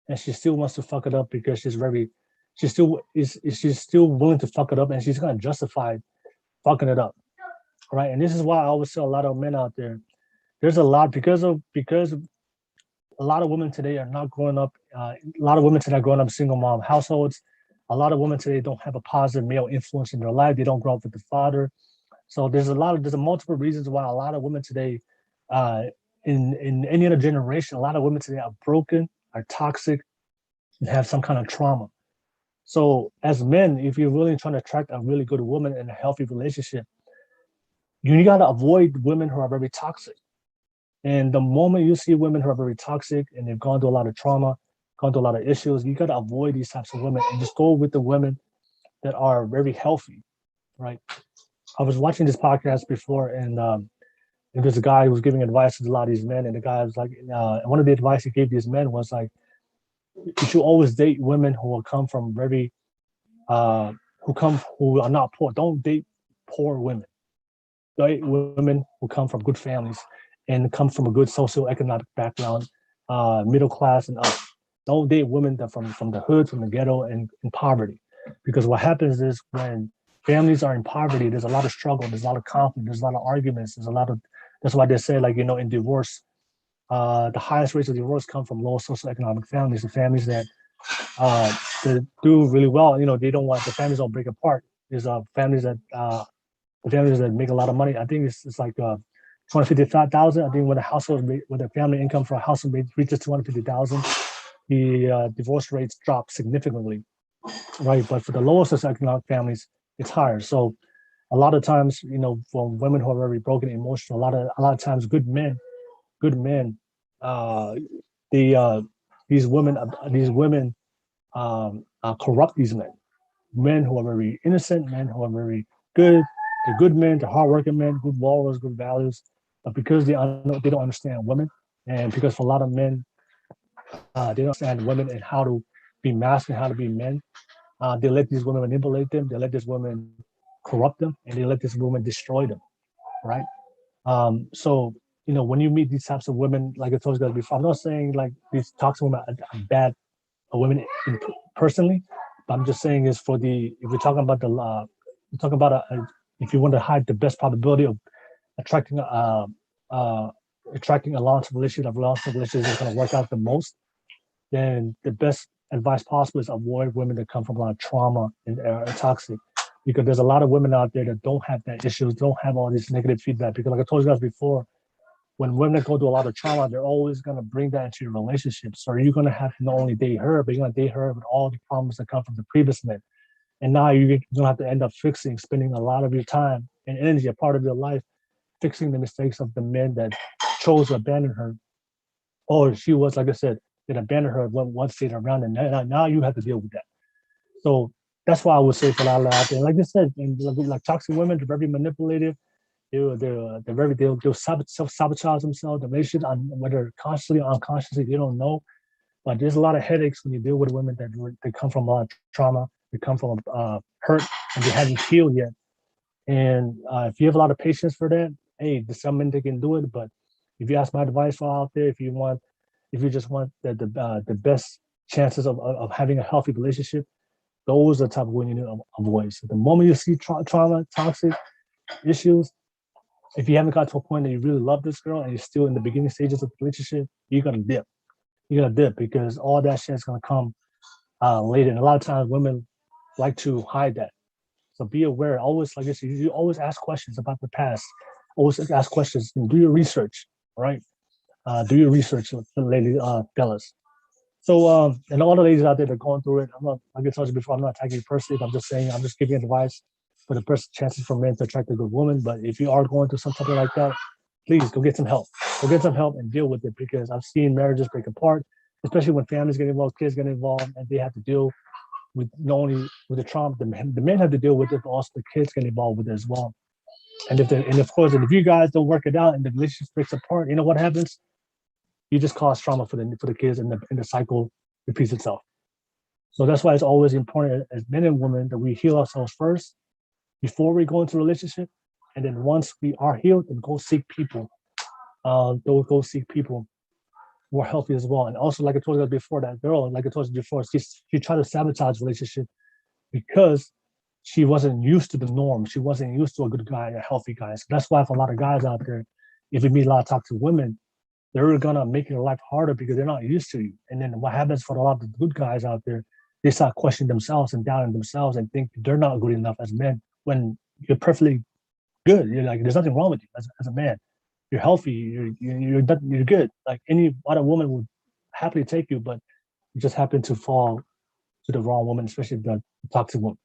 and she still wants to fuck it up because she's still willing to fuck it up, and she's gonna justify fucking it up, right? And this is why I always tell a lot of men out there, there's a lot because a lot of women today are not growing up. A lot of women today are growing up single mom households. A lot of women today don't have a positive male influence in their life. They don't grow up with the father. So there's multiple reasons why a lot of women today, in any other generation, a lot of women today are broken, are toxic, and have some kind of trauma. So as men, if you're really trying to attract a really good woman in a healthy relationship, you got to avoid women who are very toxic. And the moment you see women who are very toxic and they've gone through a lot of trauma, gone through a lot of issues, you got to avoid these types of women and just go with the women that are very healthy, right? I was watching this podcast before, and there's a guy who was giving advice to a lot of these men, and the guy was like, one of the advice he gave these men was like, you should always date women who will come from who are not poor. Don't date poor women. Date women who come from good families and come from a good socioeconomic background, middle class and up. Don't date women that from the hood, from the ghetto, and in poverty, because what happens is when families are in poverty, there's a lot of struggle, there's a lot of conflict, there's a lot of arguments, that's why they say, like, in divorce, the highest rates of divorce come from low socioeconomic families, the families that do really well. They don't want the families don't break apart. There's families that make a lot of money. I think it's like 250,000. I think when the family income for a household reaches 250,000, the divorce rates drop significantly, right? But for the lower socioeconomic families, it's higher. So a lot of times, for women who are very broken emotional, a lot of times good men, these women corrupt these men who are very innocent, men who are very good. They're good men, they're hardworking men, good morals, good values. But because they don't understand women, and because for a lot of men, they don't understand women and how to be masculine, how to be men, they let these women manipulate them, they let these women corrupt them, and they let these women destroy them, right? So, when you meet these types of women, like I told you guys before, I'm not saying like these toxic women are bad women personally, but I'm just saying is if we're talking about if you want to hide the best probability of attracting a long-term relationship, is going to work out the most, then the best advice possible is avoid women that come from a lot of trauma and are toxic, because there's a lot of women out there that don't have that issues, don't have all this negative feedback. Because like I told you guys before, when women go through a lot of trauma, they're always going to bring that into your relationship. So you're going to have to not only date her, but you're going to date her with all the problems that come from the previous men. And now you're going to have to end up spending a lot of your time and energy, a part of your life, fixing the mistakes of the men that chose to abandon her. Or she was, like I said, that abandoned her one state around, and now you have to deal with that. So that's why I would say for a lot of out there, like I said, and like toxic women, they're very manipulative. They'll self-sabotage themselves. The relationship, whether consciously or unconsciously, they don't know. But there's a lot of headaches when you deal with women that they come from a lot of trauma, they come from hurt, and they haven't healed yet. And if you have a lot of patience for that, hey, there's some men that can do it. But if you ask my advice for out there, if you just want the best chances of having a healthy relationship, those are the type of women you need to avoid. So the moment you see trauma, toxic issues, if you haven't got to a point that you really love this girl and you're still in the beginning stages of the relationship, you're gonna dip. You're gonna dip because all that shit is gonna come later. And a lot of times women like to hide that. So be aware. Always, like I said, you always ask questions about the past. Always ask questions. Do your research, right? Do your research, ladies, fellas. So, and all the ladies out there that are going through it, I'm not, like I told you before, I'm not attacking you personally. I'm just saying, I'm just giving advice for the best chances for men to attract a good woman. But if you are going through something like that, please go get some help. Go get some help and deal with it, because I've seen marriages break apart, especially when families get involved, kids get involved, and they have to deal with not only with the trauma, the men have to deal with it, but also the kids get involved with it as well. And of course, if you guys don't work it out and the relationship breaks apart, you know what happens? You just cause trauma for the kids, and the cycle repeats itself. So that's why it's always important as men and women that we heal ourselves first before we go into a relationship, and then once we are healed, then go seek people. Go seek people who are healthy as well. And also, like I told you before, that girl, like I told you before, she tried to sabotage relationship because she wasn't used to the norm. She wasn't used to a good guy, a healthy guy. So that's why for a lot of guys out there, if you meet a lot of toxic women, they're gonna make your life harder because they're not used to you. And then what happens for a lot of the good guys out there, they start questioning themselves and doubting themselves and think they're not good enough as men when you're perfectly good. You're like, there's nothing wrong with you as a man. You're healthy. You're good. Like any other woman would happily take you, but you just happen to fall to the wrong woman, especially the toxic woman.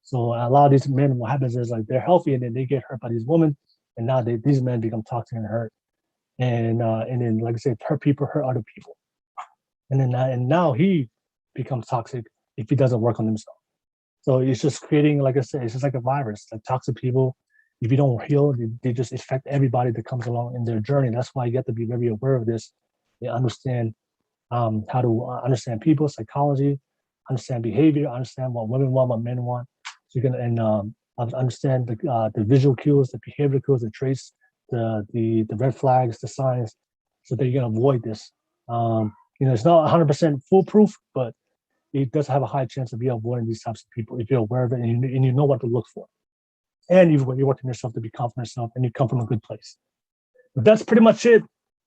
So a lot of these men, what happens is like they're healthy and then they get hurt by these women, and now these men become toxic and hurt. And then, like I said, hurt people, hurt other people, and now he becomes toxic if he doesn't work on himself. So it's just creating, like I said, it's just like a virus. Like toxic people, if you don't heal, they just affect everybody that comes along in their journey. That's why you have to be very aware of this. You understand how to understand people, psychology, understand behavior, understand what women want, what men want. So you can understand the visual cues, the behavioral cues, the traits, the red flags, the signs, so that you can avoid this. It's not 100% foolproof, but it does have a high chance of you avoiding these types of people if you're aware of it and you know what to look for. And you're working yourself to be confident in yourself, and you come from a good place. But that's pretty much it,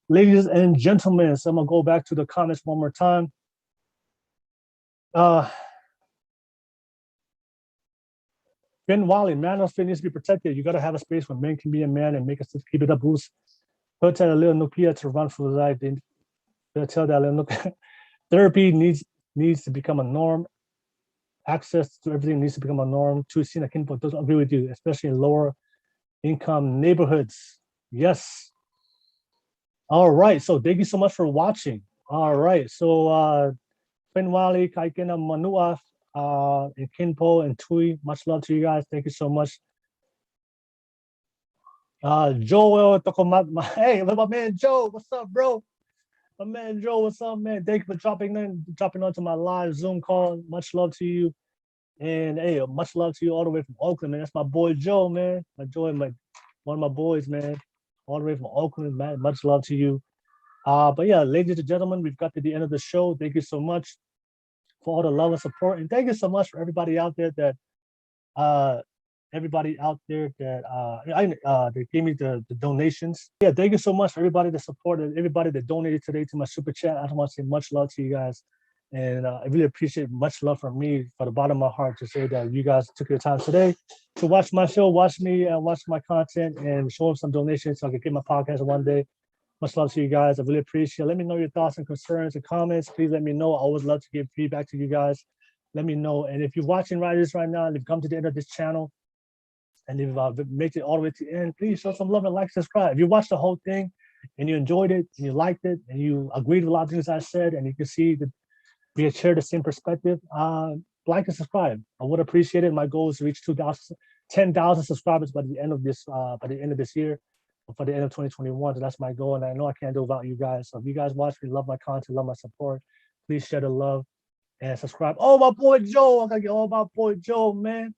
ladies and gentlemen. So I'm gonna go back to the comments one more time. Ben Wally, man of fit needs to be protected. You gotta have a space where men can be a man and make us keep it up. Boost. Don't tell a little Nokia to run for his life. They'll tell that little Nokia. Therapy needs to become a norm. Access to everything needs to become a norm. To see Kinpo doesn't agree with you, especially in lower income neighborhoods. Yes. All right. So thank you so much for watching. All right. So Penwali, Kaikena Manua, and Kinpo and Tui, much love to you guys. Thank you so much. Joel, hey, my man Joe, what's up, bro? My man Joe, what's up, man? Thank you for dropping onto my live Zoom call. Much love to you. And hey, much love to you all the way from Oakland, man. That's my boy Joe, man. One of my boys, man. All the way from Oakland, man. Much love to you. But yeah, ladies and gentlemen, we've got to the end of the show. Thank you so much for all the love and support. And thank you so much for everybody out there that that gave me the donations. Yeah, thank you so much for everybody that supported, everybody that donated today to my super chat. I just want to say much love to you guys. And I really appreciate much love from me from the bottom of my heart to say that you guys took your time today to watch my show, watch me, and watch my content, and show them some donations so I can get my podcast one day. Much love to you guys. I really appreciate it. Let me know your thoughts and concerns and comments. Please let me know. I always love to give feedback to you guys. Let me know. And if you're watching this right now and you've come to the end of this channel and you've made it all the way to the end, please show some love and like, subscribe. If you watch the whole thing, and you enjoyed it and you liked it and you agreed with a lot of things I said and you can see that we had shared the same perspective, like and subscribe. I would appreciate it. My goal is to reach 10,000 subscribers by the end of this year, or for the end of 2021. So that's my goal, and I know I can't do without you guys. So if you guys watch me, love my content, love my support, please share the love and subscribe. Oh, my boy Joe, I gotta get my boy Joe, man.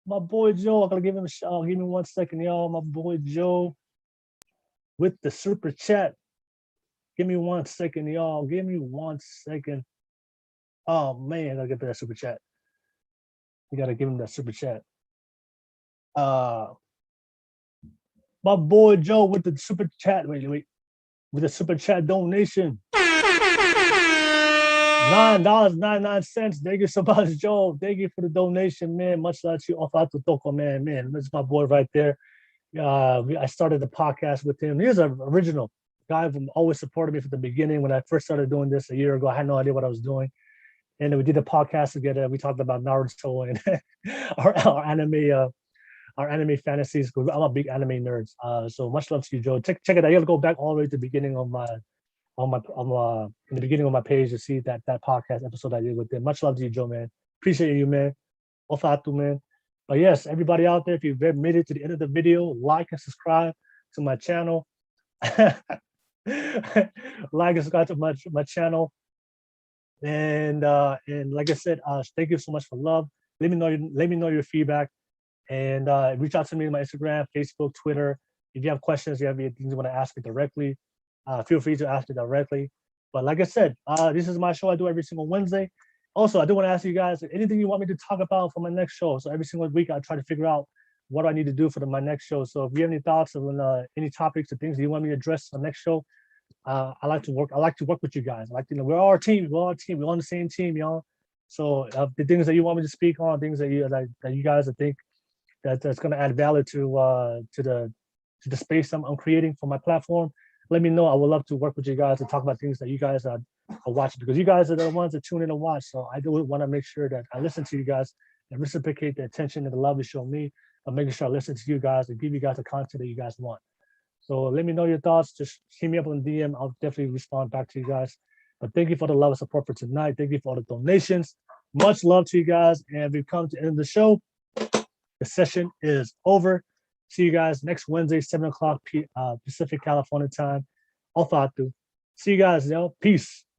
My boy Joe, I gotta give him a shout. Give me 1 second, y'all. My boy Joe with the super chat. Give me 1 second, y'all. Give me 1 second. Oh man, I gotta get that super chat. You gotta give him that super chat. My boy Joe with the super chat. Wait. With the super chat donation. $9.99. Thank you so much, Joe. Thank you for the donation, man. Much love to you. Off out to Toko, man. This is my boy right there. I started the podcast with him. He's an original guy who always supported me from the beginning. When I first started doing this a year ago, I had no idea what I was doing. And we did a podcast together. We talked about Naruto and our anime fantasies. I'm a big anime nerd. So much love to you, Joe. Check it out. You gotta go back all the way to the beginning of in the beginning of my page to see that podcast episode I did with them. Much love to you, Joe, man. Appreciate you, man. Ofatu, man. But yes, everybody out there, if you've made it to the end of the video, like and subscribe to my channel. Like and subscribe to my channel. And like I said, thank you so much for love. Let me know your feedback, and reach out to me on my Instagram, Facebook, Twitter. If you have questions, you have things you want to ask me directly, feel free to ask me directly. But like I said, this is my show I do every single Wednesday. Also, I do want to ask you guys anything you want me to talk about for my next show. So every single week, I try to figure out what I need to do for my next show. So if you have any thoughts on any topics or things that you want me to address on the next show, I like to work with you guys. I like to we're all a team. We're on the same team, y'all. So the things that you want me to speak on, things that you guys think that's going to add value to the space I'm creating for my platform, let me know. I would love to work with you guys to talk about things that you guys are watching, because you guys are the ones that tune in and watch. So I do want to make sure that I listen to you guys and reciprocate the attention and the love you show me. I'm making sure I listen to you guys and give you guys the content that you guys want. So let me know your thoughts. Just hit me up on DM. I'll definitely respond back to you guys. But thank you for the love and support for tonight. Thank you for all the donations. Much love to you guys. And we've come to the end of the show. The session is over. See you guys next Wednesday, 7 o'clock Pacific California time. Ofatu. See you guys, yo. Peace.